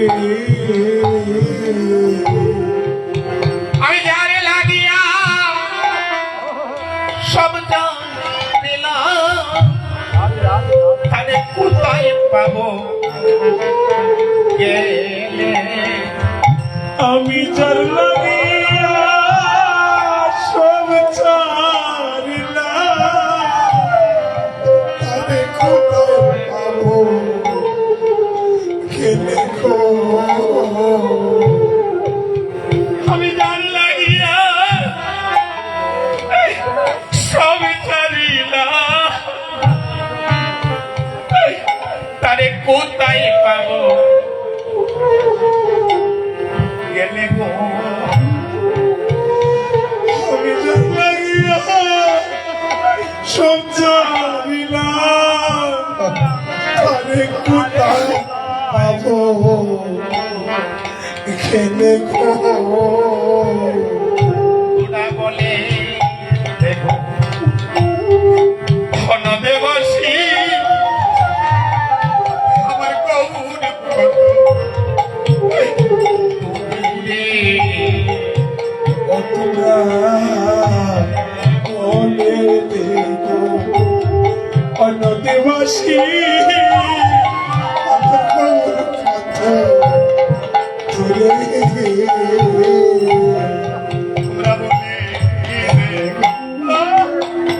S2: আমি যারে লাগিয়া সব দিলাম, তারে কোথায় পাবো গেলে,
S3: আমি যার লাগিয়া সব ছাড়িলাম, তারে কোথায় পাবো গেলে গো।
S2: আমি জান লাগিয়া সব ছাড়িলাম, তারে কোথায় পাবো গেলে গো।
S3: আমি যার লাগিয়া সব ছাড়িলাম, তারে কোথায় পাবো গেলে গো।
S2: ওরা বলে দেখো ধনদেবাসী, আমার গৌর কত দূরে।
S3: তোমরা বলে দেখো অনদেবাসী, আমার গৌর কত দূরে।
S2: তোমরা বলে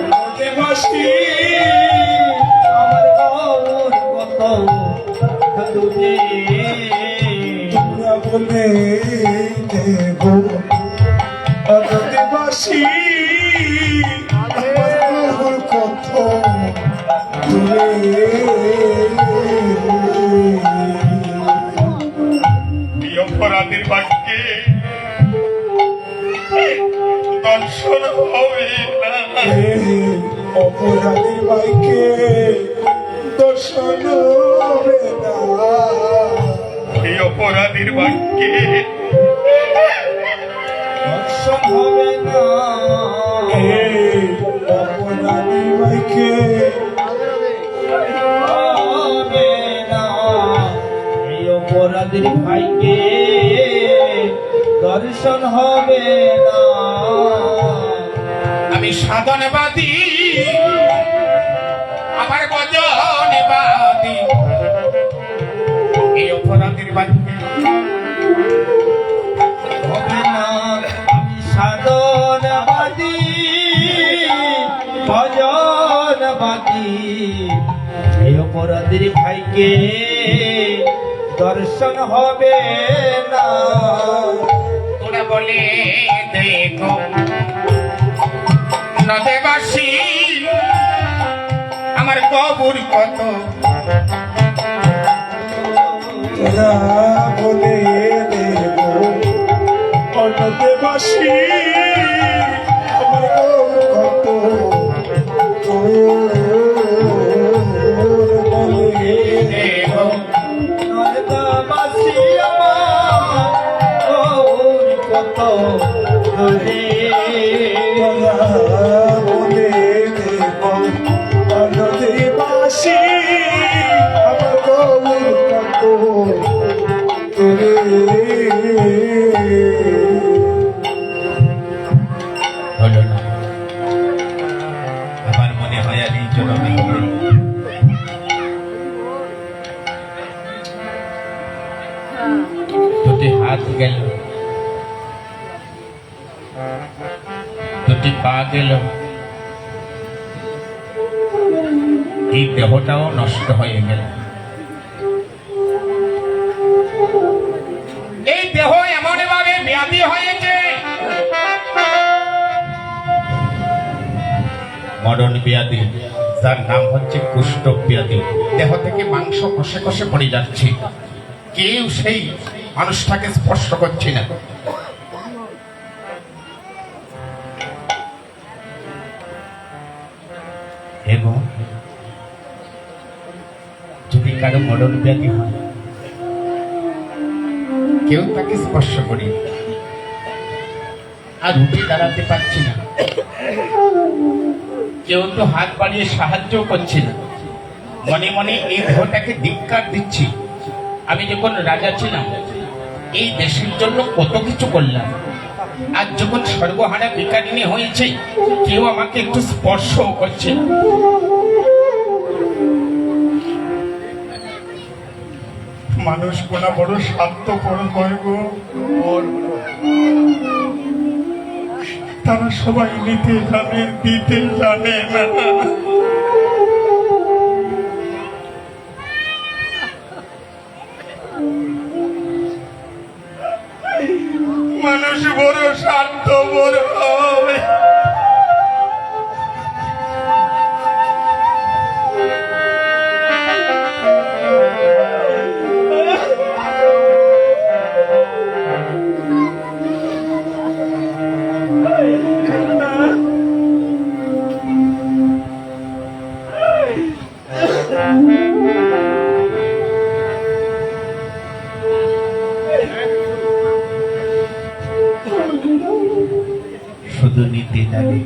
S3: অনদেবাসী,
S4: আমার গৌর কত দূরে।
S3: তোমরা বলে দেখো অনদেবাসী, আমার গৌর কত দূরে।
S2: এই অপরাধীর বাক্যে দর্শন হবে না,
S3: অপরাধী ভাইকে দর্শন হবে না।
S2: এই অপরাধীর বাক্যে
S4: দর্শন হবে না,
S3: অপরাধী ভাইকে
S4: হবে না, এই অপরাধীর ভাইকে দর্শন হবে না।
S2: আমি সাধনবাদী, আমার বচনবাদী, এই অপরাধীর বাক্যে
S4: হবে না, আমি সাধনবাদী ভজনবাদী, এই অপরাধীর ভাইকে দর্শন হবে না।
S2: তোরা বলে দেখো নদেবাসী, আমার গৌর কত
S3: তোরা বলে দেব অন্যতে বাসি আমার কত তোর বলে
S2: দেব
S4: বাসি আমার ওর কত দূরে
S3: তোরা বলে দেব অন্যতে বাসি আমার কত
S2: হলো না। আমার মনে হয় আর এই জন্মে হবে না। দুটি হাত গেল, দুটি পা গেল, এই দেহটাও নষ্ট হয়ে গেল। এই দেহ এমন ভাবে ব্যাধি হয়েছে, মরণ ব্যাধি, যার নাম হচ্ছে কুষ্ঠ ব্যাধি। দেহ থেকে মাংস কষে কষে পড়ে যাচ্ছে, কেউ সেই মানুষটাকে স্পর্শ করছে না। এবং যদি কারো মরণ ব্যাধি হয়, কেউ তাকে স্পর্শ করি আর উঠে দাঁড়াতে পারছি না, কেউ তো হাত বাড়িয়ে সাহায্য করছে না। মনে মনে এই দেহটাকে ধিক্কার দিচ্ছি, আমি যখন রাজা ছিলাম এই দেশের জন্য কত কিছু করলাম, আজ যখন সর্বহারা ভিখারিণী হয়েছে কেউ আমাকে একটু স্পর্শও করছে না। মানুষ কোনা বড় স্বার্থপর হয় গো, তারা সবাই নিতে জানে, দিতে জানে না। মানুষ বড় স্বার্থপর হবে। শুধু নিতে জানে,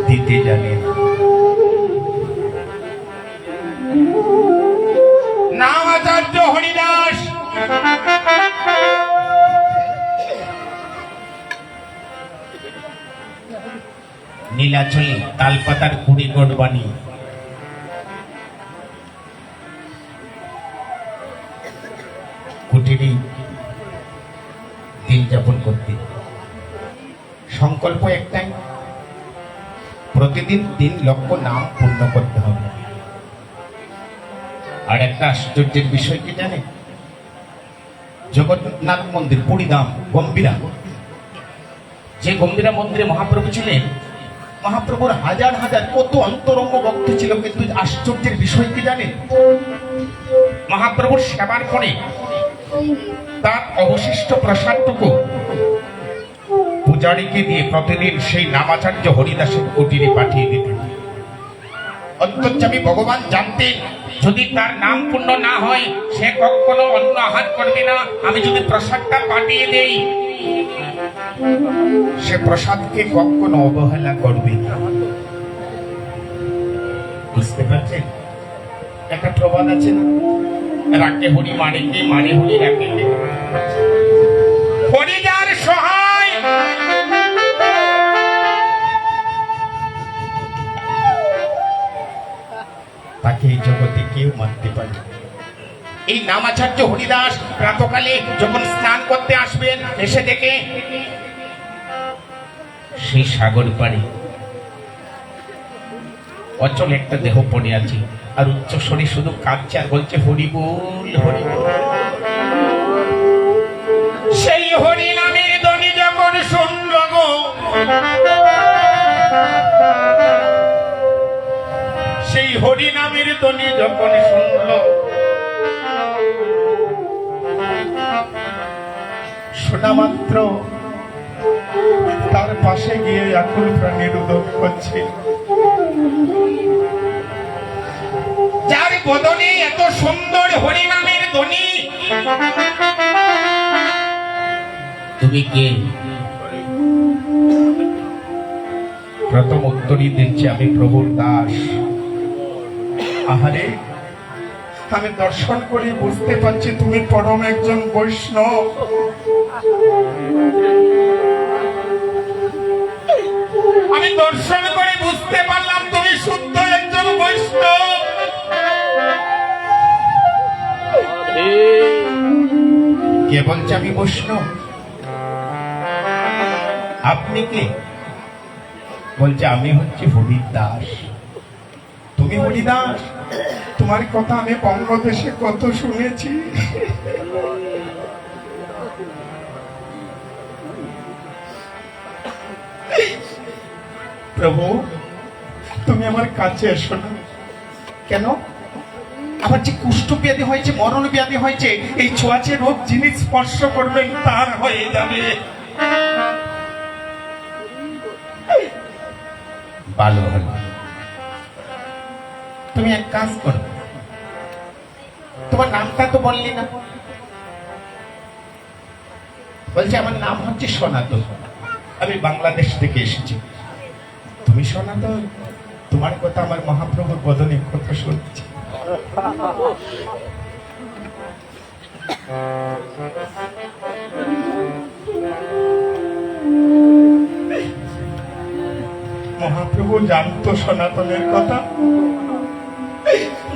S2: দিতে জানে না। নাম আচার্য হরিদাস, নীলাচলে তালপাতার কুড়ি গোট বানিয়ে কুটিরে দিন যাপন করতে। সংকল্প একটাই, প্রতিদিন 3 লক্ষ নাম পূর্ণ করতে হবে। আর একটা আশ্চর্যের বিষয় কি জানে, জগন্নাথ মন্দির পুরীধাম গম্ভীরা, যে গম্ভীরা মন্দিরে মহাপ্রভু ছিলেন, মহাপ্রভুর হাজার হাজার কত অন্তরঙ্গ ভক্ত ছিল, কিন্তু আশ্চর্যের বিষয় কি জানেন, মহাপ্রভুর সেবার পরে তার অবশিষ্ট প্রসাদটুকু পূজারীকে দিয়ে প্রতিদিন সেই নামাচার্য হরিদাসের কুটিরে পাঠিয়ে দিতেন। অন্তর্যামী ভগবান জানতেন যদি তার নাম পূর্ণ না হয় সে কখনো অন্য আহার করবে না। আমি যদি প্রসাদটা পাঠিয়ে দেই সে প্রসাদকে কখনো অবহেলা করবে না। বুঝতে পারছেন? একটা প্রবাদ আছে না, রাখে হরি মারে কে, মারে হরি রাখে কে। হরি যার সহায় তাকে এই জগতে কেউ মানতে পারে। এই নামাচার্য হরিদাস প্রাতকালে যখন স্নান করতে আসবেন, এসে দেখে সেই সাগর পাড়ে অচল একটা দেহ পড়ে আছে, আর উচ্চ স্বরে শুধু কাঁদছে আর বলছে হরি বল হরি বল। সেই হরি নামের ধ্বনি যখন শুনল গো, সেই হরি নামের হরিনামের ধ্বনি যখন শুনল, শোনা মাত্র তার পাশে গিয়ে আকুল প্রাণীর উদক করছে। যার বদনে এত সুন্দর হরিনামের ধ্বনি, তুমি কে? প্রথম উত্তরই দিচ্ছে, আমি প্রভুর দাস। আহারে, আমি দর্শন করে বুঝতে পারছি তুমি পরম একজন বৈষ্ণব। আমি দর্শন করে বুঝতে পারলাম তুমি শুদ্ধ একজন বৈষ্ণব। কে বলছে আমি বৈষ্ণব? আপনি কে? বলছে আমি হচ্ছি হরিদাস। তুমি হরিদাস? তোমার কথা আমি বঙ্গদেশে কত শুনেছি। প্রভু, তুমি আমার কাছে এসো না। কেন? আমার যে কুষ্ঠ ব্যাধি হয়েছে, মরণ ব্যাধি হয়েছে, এই ছোঁয়াচে রোগ যিনি স্পর্শ করবেন তার হয়ে যাবে। ভালো হলো, তুমি এক কাজ করো, তোমার নামটা তো বললি না। বলছে আমার নাম হচ্ছে সনাতন, আমি বাংলাদেশ থেকে এসেছি। তুমি সনাতন? তোমার কথা আমার মহাপ্রভুর বদনে কথা শুনছি। মহাপ্রভু জানতো সনাতনের কথা।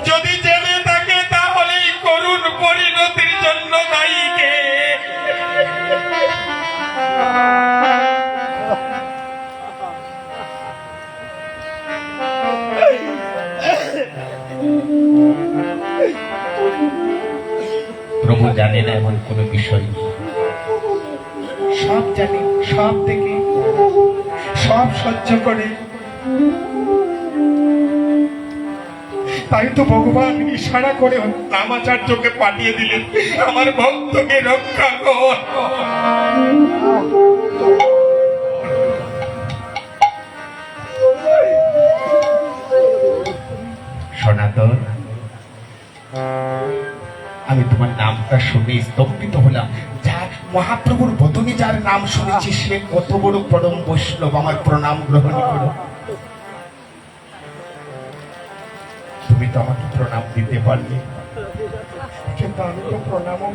S2: যদি জেনে থাকে তাহলে করুণ পরিণতির জন্য দায়ী কে? প্রভু জানে না এমন কোনো বিষয়, সব জানে, সব দেখে, সব সহ্য করে। তাই তো ভগবান ইশারা করে নামাচার্যকে পাঠিয়ে দিলেন, আমার ভক্তকে রক্ষা কর। সনাতন, আমি তোমার নামটা শুনে স্তম্ভিত হলাম। যার মহাপ্রভুর বদনে যার নাম শুনেছি সে কত বড় পরম বৈষ্ণব, আমার প্রণাম গ্রহণ করো। তুমি তো আমাকে প্রণাম দিতে পারলে, কিন্তু আমি তো প্রণামও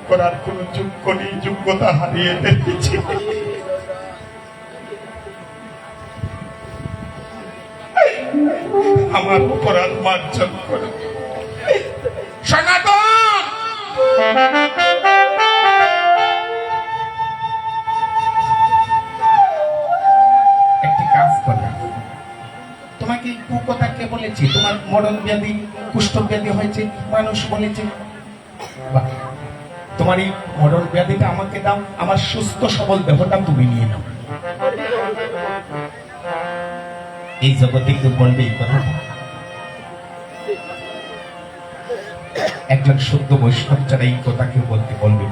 S2: করার কোন যোগ্য নেই, যোগ্যতা হারিয়ে ফেলেছি। আমার অপরাধ মার্জন করো সনাতন। একটি কাজ করো, তোমাকে কথা কে বলেছি? তোমার মরণ ব্যাধি, কুষ্ঠ ব্যাধি হয়েছে, মানুষ বলেছে। তোমার এই মরণ ব্যাধিটা আমাকে দাও, আমার সুস্থ সবল দেহটা তুমি নিয়ে নাও। এই জগতে কেউ বলবে এই কথা? একজন শুদ্ধ বৈষ্ণব যারা এই কথা কেউ বলতে বলবে,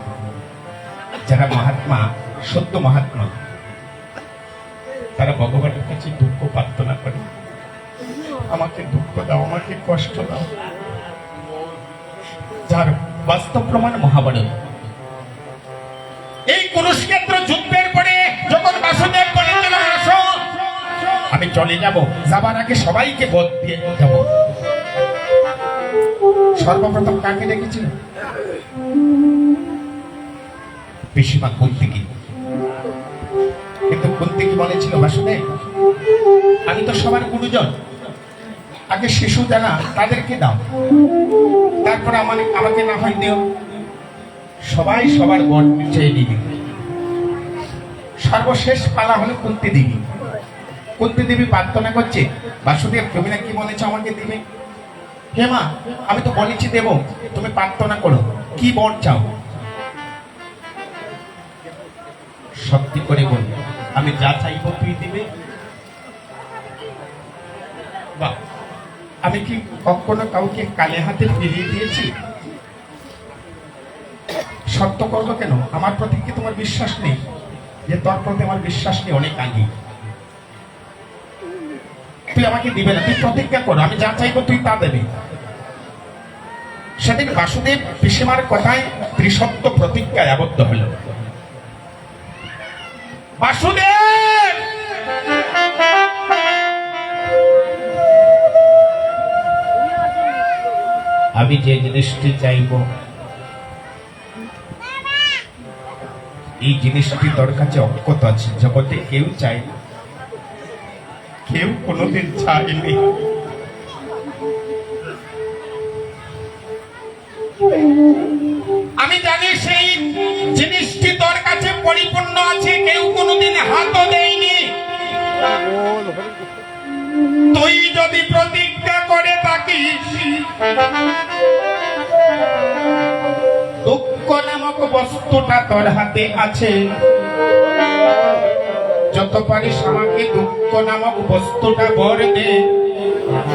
S2: যারা মহাত্মা, সত্য মহাত্মা, তারা ভগবানের কাছে দুঃখ প্রার্থনা করে, আমাকে দুঃখ দাও, আমাকে কষ্ট দাও। যার বাস্তব প্রমাণ মহাভারত। এই কুরুক্ষেত্র যুদ্ধের পরে যখন বাসুদেব বলেছিল আসো, আমি চলে যাব, যাবার আগে সবাইকে বধ দিয়ে যাব। সর্বপ্রথম কাকে ডেকেছিল? পিসিমা কুন্তিকে। কিন্তু কুন্তি কি বলেছিল? বাসুদেব, আমি তো সবার গুরুজন, আগে শিশু যারা তাদেরকে দাও, তারপরে আমাকে না হয় দিও। সবাই সবার বর চেয়ে নিবি। সর্বশেষ পালা হলো কুন্তি দেবী। কুন্তি দেবী প্রার্থনা করছে, বাসুদেব তুমি না কি বলেছ আমাকে দিবে? হে মা, আমি তো বলেছি দেব, তুমি প্রার্থনা করো, কি বর চাও? সত্যি করে বল, আমি যা চাইবো তুই দিবে? বাহ, আমি কি কখনো কাউকে কালে হাতে ফিরিয়ে দিয়েছি? সত্য করবো কেন? আমার প্রতি কি তোমার বিশ্বাস নেই? যে তোর প্রতি আমার বিশ্বাস নেই অনেক আগে। তুই আমাকে দিবে না, তুই প্রতিজ্ঞা করো, আমি যা চাইবো তুই তা দেবে। সেদিন বাসুদেব পিসিমার কথায় ত্রিসত্য প্রতিজ্ঞায় আবদ্ধ হল। বাসুদেব, আমি যে জিনিসটি চাইব এই জিনিসটি তোর কাছে অজ্ঞত আছে। জগতে কেউ চায় না, কেউ কোনোদিন চায়নি। আমি জানি সেই জিনিসটি তোর কাছে পরিপূর্ণ আছে, কেউ কোনোদিন হাতও দেয়নি। তুই যদি প্রতিজ্ঞা করে থাকিস, দুঃখ নামক বস্তুটা তোর হাতে আছে, যত পারিস আমাকে দুঃখ নামক বস্তুটা বর দে,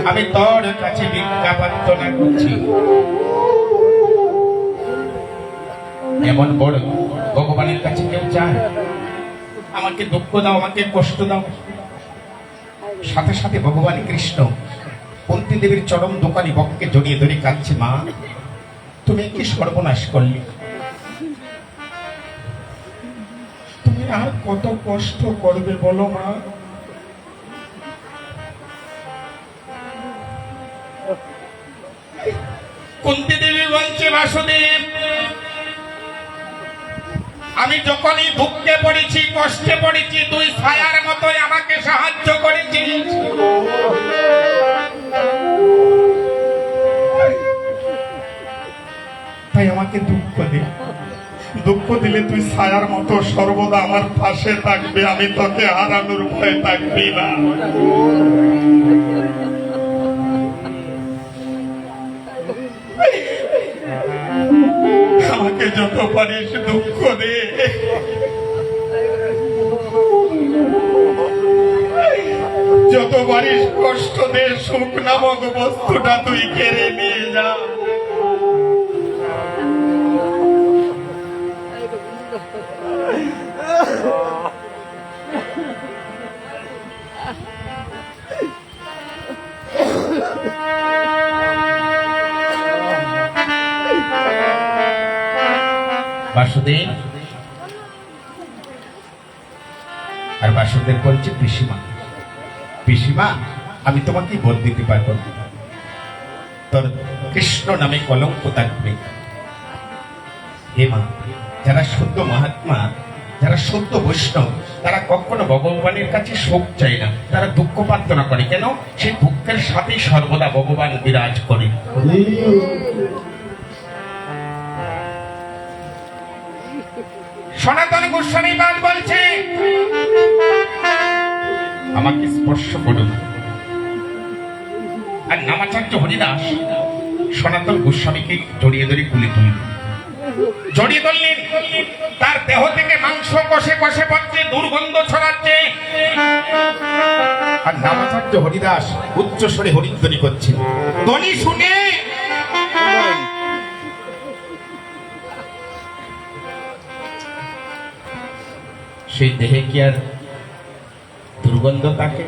S2: আমি তোর কাছে ভিক্ষা প্রার্থনা করছি। এমন বড় ভগবানের কাছে কেউ চায়? আমাকে দুঃখ দাও, আমাকে কষ্ট দাও। সাথে সাথে ভগবান কৃষ্ণ কুন্তী দেবীর চরম দোকানি বক্ষে জড়িয়ে ধরে কাঁদছে, মা তুমি কি সর্বনাশ করলে? তুমি আর কত কষ্ট করবে বলো মা? কুন্তী দেবী বলছে, বাসুদেব আমি যখনই দুঃখে পড়েছি, কষ্টে পড়েছি, তুই ছায়ার মতোই আমাকে সাহায্য করেছিস। তাই আমাকে দুঃখ দে, দুঃখ দিলে তুই ছায়ার মতো সর্বদা আমার পাশে থাকবে, আমি তোকে হারানোর ভয় থাকবি না। আমাকে যত পারিস দুঃখ দে, যত পারিস কষ্ট দে, সুখ নামক বস্তুটা তুই কেড়ে নিয়ে যা। বাসুদেব, আর বাসুদেব বলছে, পিসিমা পিসিমা আমি তোমাকে বল দিতে পারবো না, তোর কৃষ্ণ নামে কলঙ্ক থাকবে। হে মা, যারা শুদ্ধ মহাত্মা, যারা শুদ্ধ বৈষ্ণব, তারা কখনো ভগবানের কাছে শোক চায় না, তারা দুঃখ প্রার্থনা করে। কেন? সেই দুঃখের সাথেই সর্বদা ভগবান বিরাজ করে। সনাতন গোস্বামী পাদ বলছে, আমাকে স্পর্শ করুন। আর নামাচার্য হরিদাস সনাতন গোস্বামীকে জড়িয়ে ধরে কুলে তুললেন, জড়িয়ে ধরলেন। তার দেহ থেকে মাংস কষে কষে পড়ছে, দুর্গন্ধ ছড়াচ্ছে। আর নামাচার্য হরিদাস উচ্চ স্বরে হরিধ্বনি করছে। ধ্বনি শুনে সেই দেহে কি আর দুর্গন্ধ থাকে?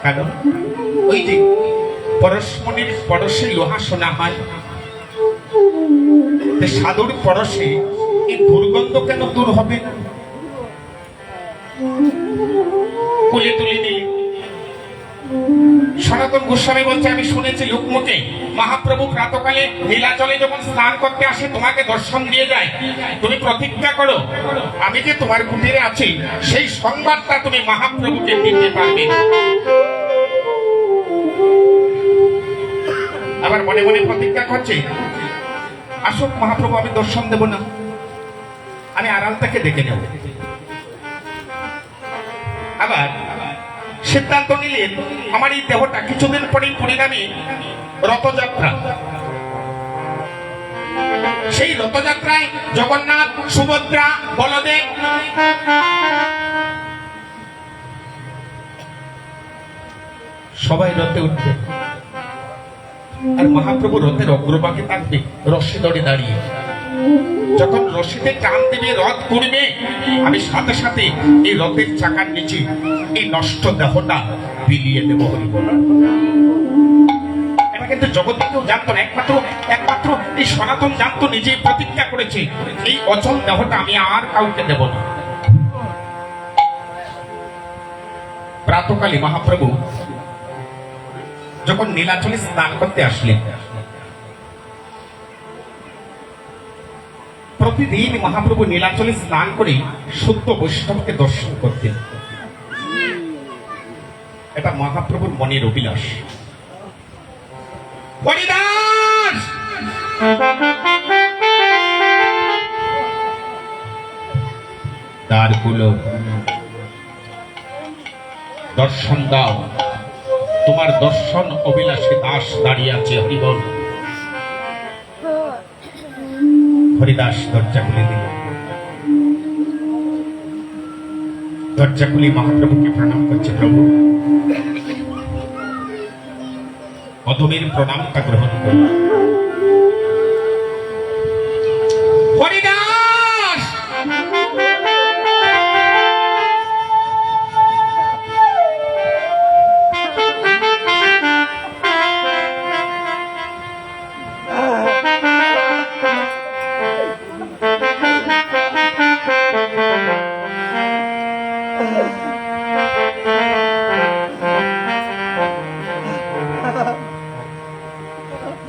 S2: কারণ ওই যে পরশমণির পরশে লোহা শোনা হয়, সাধুর পরশে এই দুর্গন্ধ কেন দূর হবে? কোলে তুলে নিয়ে সনাতন গোস্বামী বলছে, আমি শুনেছি লোকমুখে মহাপ্রভু প্রাতকালে নীলাচলে যখন স্নান করতে আসে তোমাকে দর্শন দিয়ে যায়। তুমি প্রতিজ্ঞা করো, আমি যে তোমার কুটিরে আছি সেই সংবাদটা তুমি মহাপ্রভুকে দিতে পারবে। আবার মনে মনে প্রতিজ্ঞা করছে, আসুক মহাপ্রভু, আমি দর্শন দেব না, আমি আড়াল থেকে দেখে নেব। আবার সিদ্ধান্ত নিলেন, আমার এই দেহটা কিছুদিন পরেই পরিণামী রথযাত্রা। সেই রথযাত্রায় জগন্নাথ, সুভদ্রা, বলদেব সবাই রথে উঠবে, আর মহাপ্রভু রথের অগ্রভাগে থাকবে রশি ধরে দাঁড়িয়ে। যখন রশিতে টান দেবে, রথ ঘুরবে, আমি সাথে সাথে এই রথের চাকার নিচে এই নষ্ট দেহটা বিলিয়ে দেবো। হরিবল। এটা কিন্তু জগতে কেউ জানতো না, একমাত্র এই সনাতন জানতো, নিজেই প্রতিজ্ঞা করেছে এই অচল দেহটা আমি আর কাউকে দেব না। প্রাতকালে মহাপ্রভু যখন নীলাচলে স্নান করতে আসলেন, প্রতিদিন মহাপ্রভু নীলাচলে স্নান করে শুদ্ধ বৈষ্ণবকে দর্শন করতেন। এটা মহাপ্রভুর মনের অভিলাষ। হরিদাস, দ্বারগুলো দর্শন দাও, তোমার দর্শন অভিলাষে দাস দাঁড়িয়ে আছে। হরিবল। হরিদাস দরজা খুলে দিল। দরজা খুলে মহাপ্রভুকে প্রণাম করছে। প্রভু, অধমের প্রণামটা গ্রহণ করুন। হরিদাস,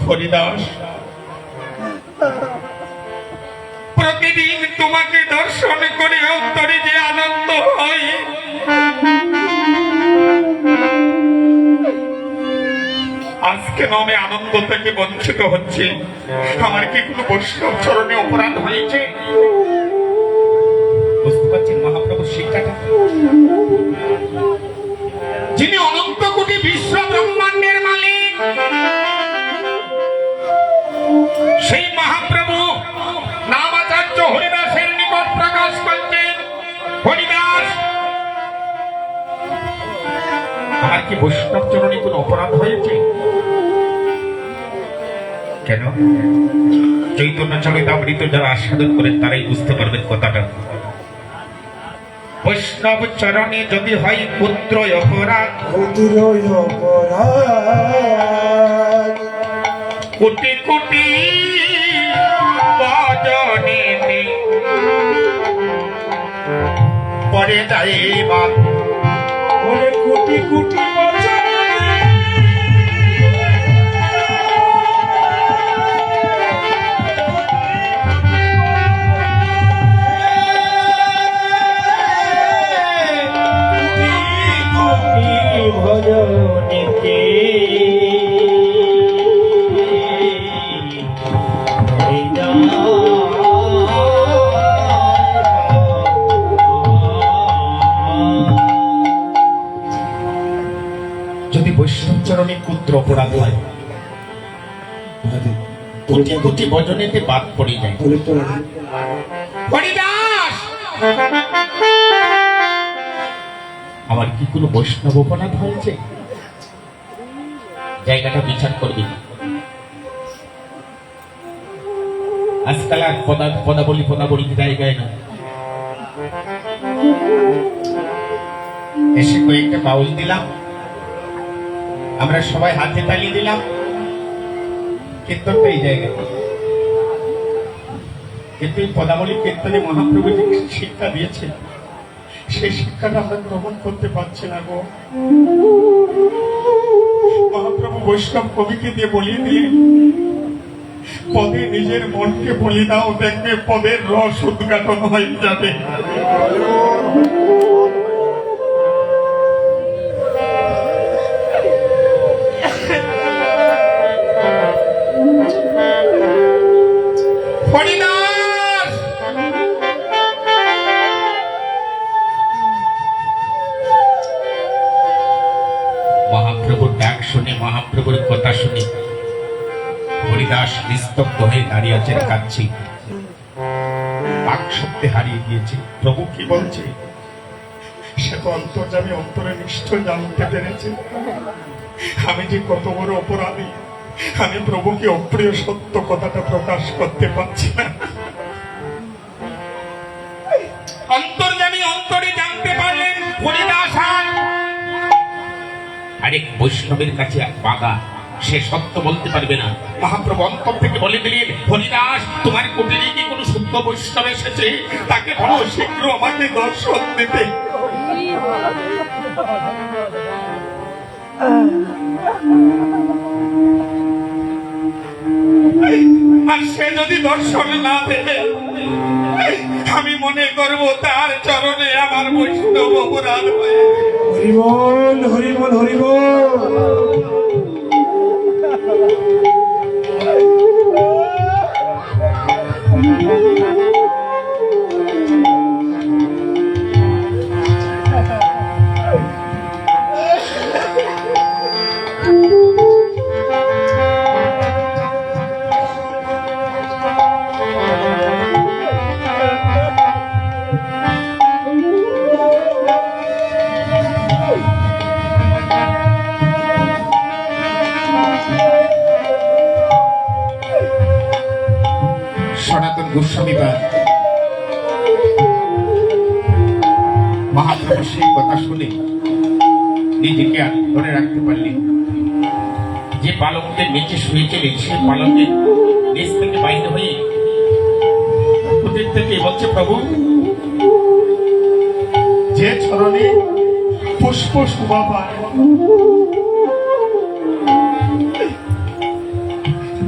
S2: হরিদাস, প্রতিদিন তোমাকে দর্শন করে অন্তরে যে আনন্দ হয়, আজকে নমে আনন্দ থেকে বঞ্চিত হচ্ছে। আমার কি কোনো বৈষ্ণব চরণে অপরাধ হয়েছে? বুঝতে পারছেন মহাপ্রভুর শিক্ষাটা? যিনি অনন্ত কোটি বিশ্ব ব্রহ্মাণ্ডের মালিক, সেই মহাপ্রভু নামাচার্য হরিদাসের নিকট প্রকাশ করছেন, হরিদাস, আমার কি বৈষ্ণব চরণে কোন অপরাধ হয়েছে? কেন? চৈতন্য চরিতামৃত যারা আস্বাদন করেন তারাই বুঝতে পারবেন কথাটা। বৈষ্ণব চরণে যদি হয় পুত্র অপরাধ, কোটি কোটি ভজনেতে পরে যায় বাদ,
S3: কোটি কোটি
S1: ভজনেতে
S2: যদি বৈষ্ণব চরণে ক্ষুদ্র অপরাধ হয়, কোটি কোটি ভজনেতে বাদ পড়ে যায়। হরিদাস, আমার কি কোনো বৈষ্ণব অপরাধ হয়েছে? জায়গাটা বিচার করবি। আজকাল আর পদাবলী জায়গায় না। এসে কয়েকটা বাউল দিলাম, আমরা সবাই হাতে তালি দিলাম, কীর্তনটা এই জায়গায়। কিন্তু এই পদাবলী কীর্তনে মহাপ্রভু যে শিক্ষা দিয়েছে, সেই শিক্ষাটা আমরা গ্রহণ করতে পারছি না গো। মহাপ্রভু বৈষ্ণব কবিকে দিয়ে বলিয়ে দিয়ে, পদে নিজের মনকে বলি দাও, দেখবে পদের রস উদ্ঘাটন হয়ে যাবে। হরিদাস, মহাপ্রভুর ডাক শুনে, মহাপ্রভুর কথা শুনে হরিদাস নিস্তব্ধ হয়ে দাঁড়িয়ে আছেন, কাঁদছে, বাক শক্তি হারিয়ে গিয়েছে। প্রভু কি বলছে
S3: সে তো অন্তর্যামী অন্তরে নিশ্চয় জানতে পেরেছে আমি যে কত বড় অপরাধী। আমি প্রভুকে অপ্রিয় সত্য কথাটা প্রকাশ করতে পারছি না।
S2: অন্তর্যামী অন্তরে জানতে পারলেন হরিদাস আরেক বৈষ্ণবের কাছে এক বাগা, সে সত্য বলতে পারবে না। মহাপ্রভু অন্তর থেকে বলে দিলেন, হরিদাস, তোমার কুটিরে কি কোনো শুদ্ধ বৈষ্ণব এসেছে? তাকে বলো শীঘ্র আমাকে দর্শন দিতে।
S3: আর সে যদি দর্শন না দেবে, আমি মনে করব তার চরণে আমার বৈষ্ণব অপরাধ হয়ে। হরিবল হরিবল হরিবল।
S2: সনাতন গোস্বামীরা মহাপ্রভু সেই কথা শুনে নিজেকে আর ধরে রাখতে পারলেন। যে পালকের নিচে শুয়েছিলেন সেই পালকের নিচ থেকে বাইরে হয়ে কুটির থেকে বলছে, প্রভু,
S3: যে চরণে পুষ্প শোভা পায়,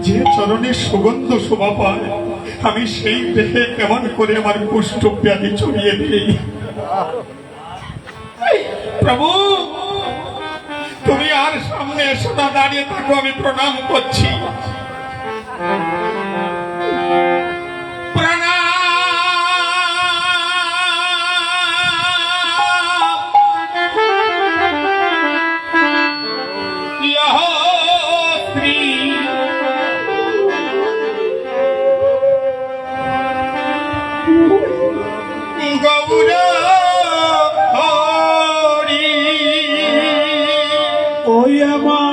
S3: যে চরণে সুগন্ধ শোভা পায়, আমি সেই দেহে কেমন করে আমার কুষ্ঠ ব্যাধি ছড়িয়ে দিই। প্রভু, তুমি আর সামনে এসো না, দাঁড়িয়ে থাকো, আমি প্রণাম করছি। ওই আমার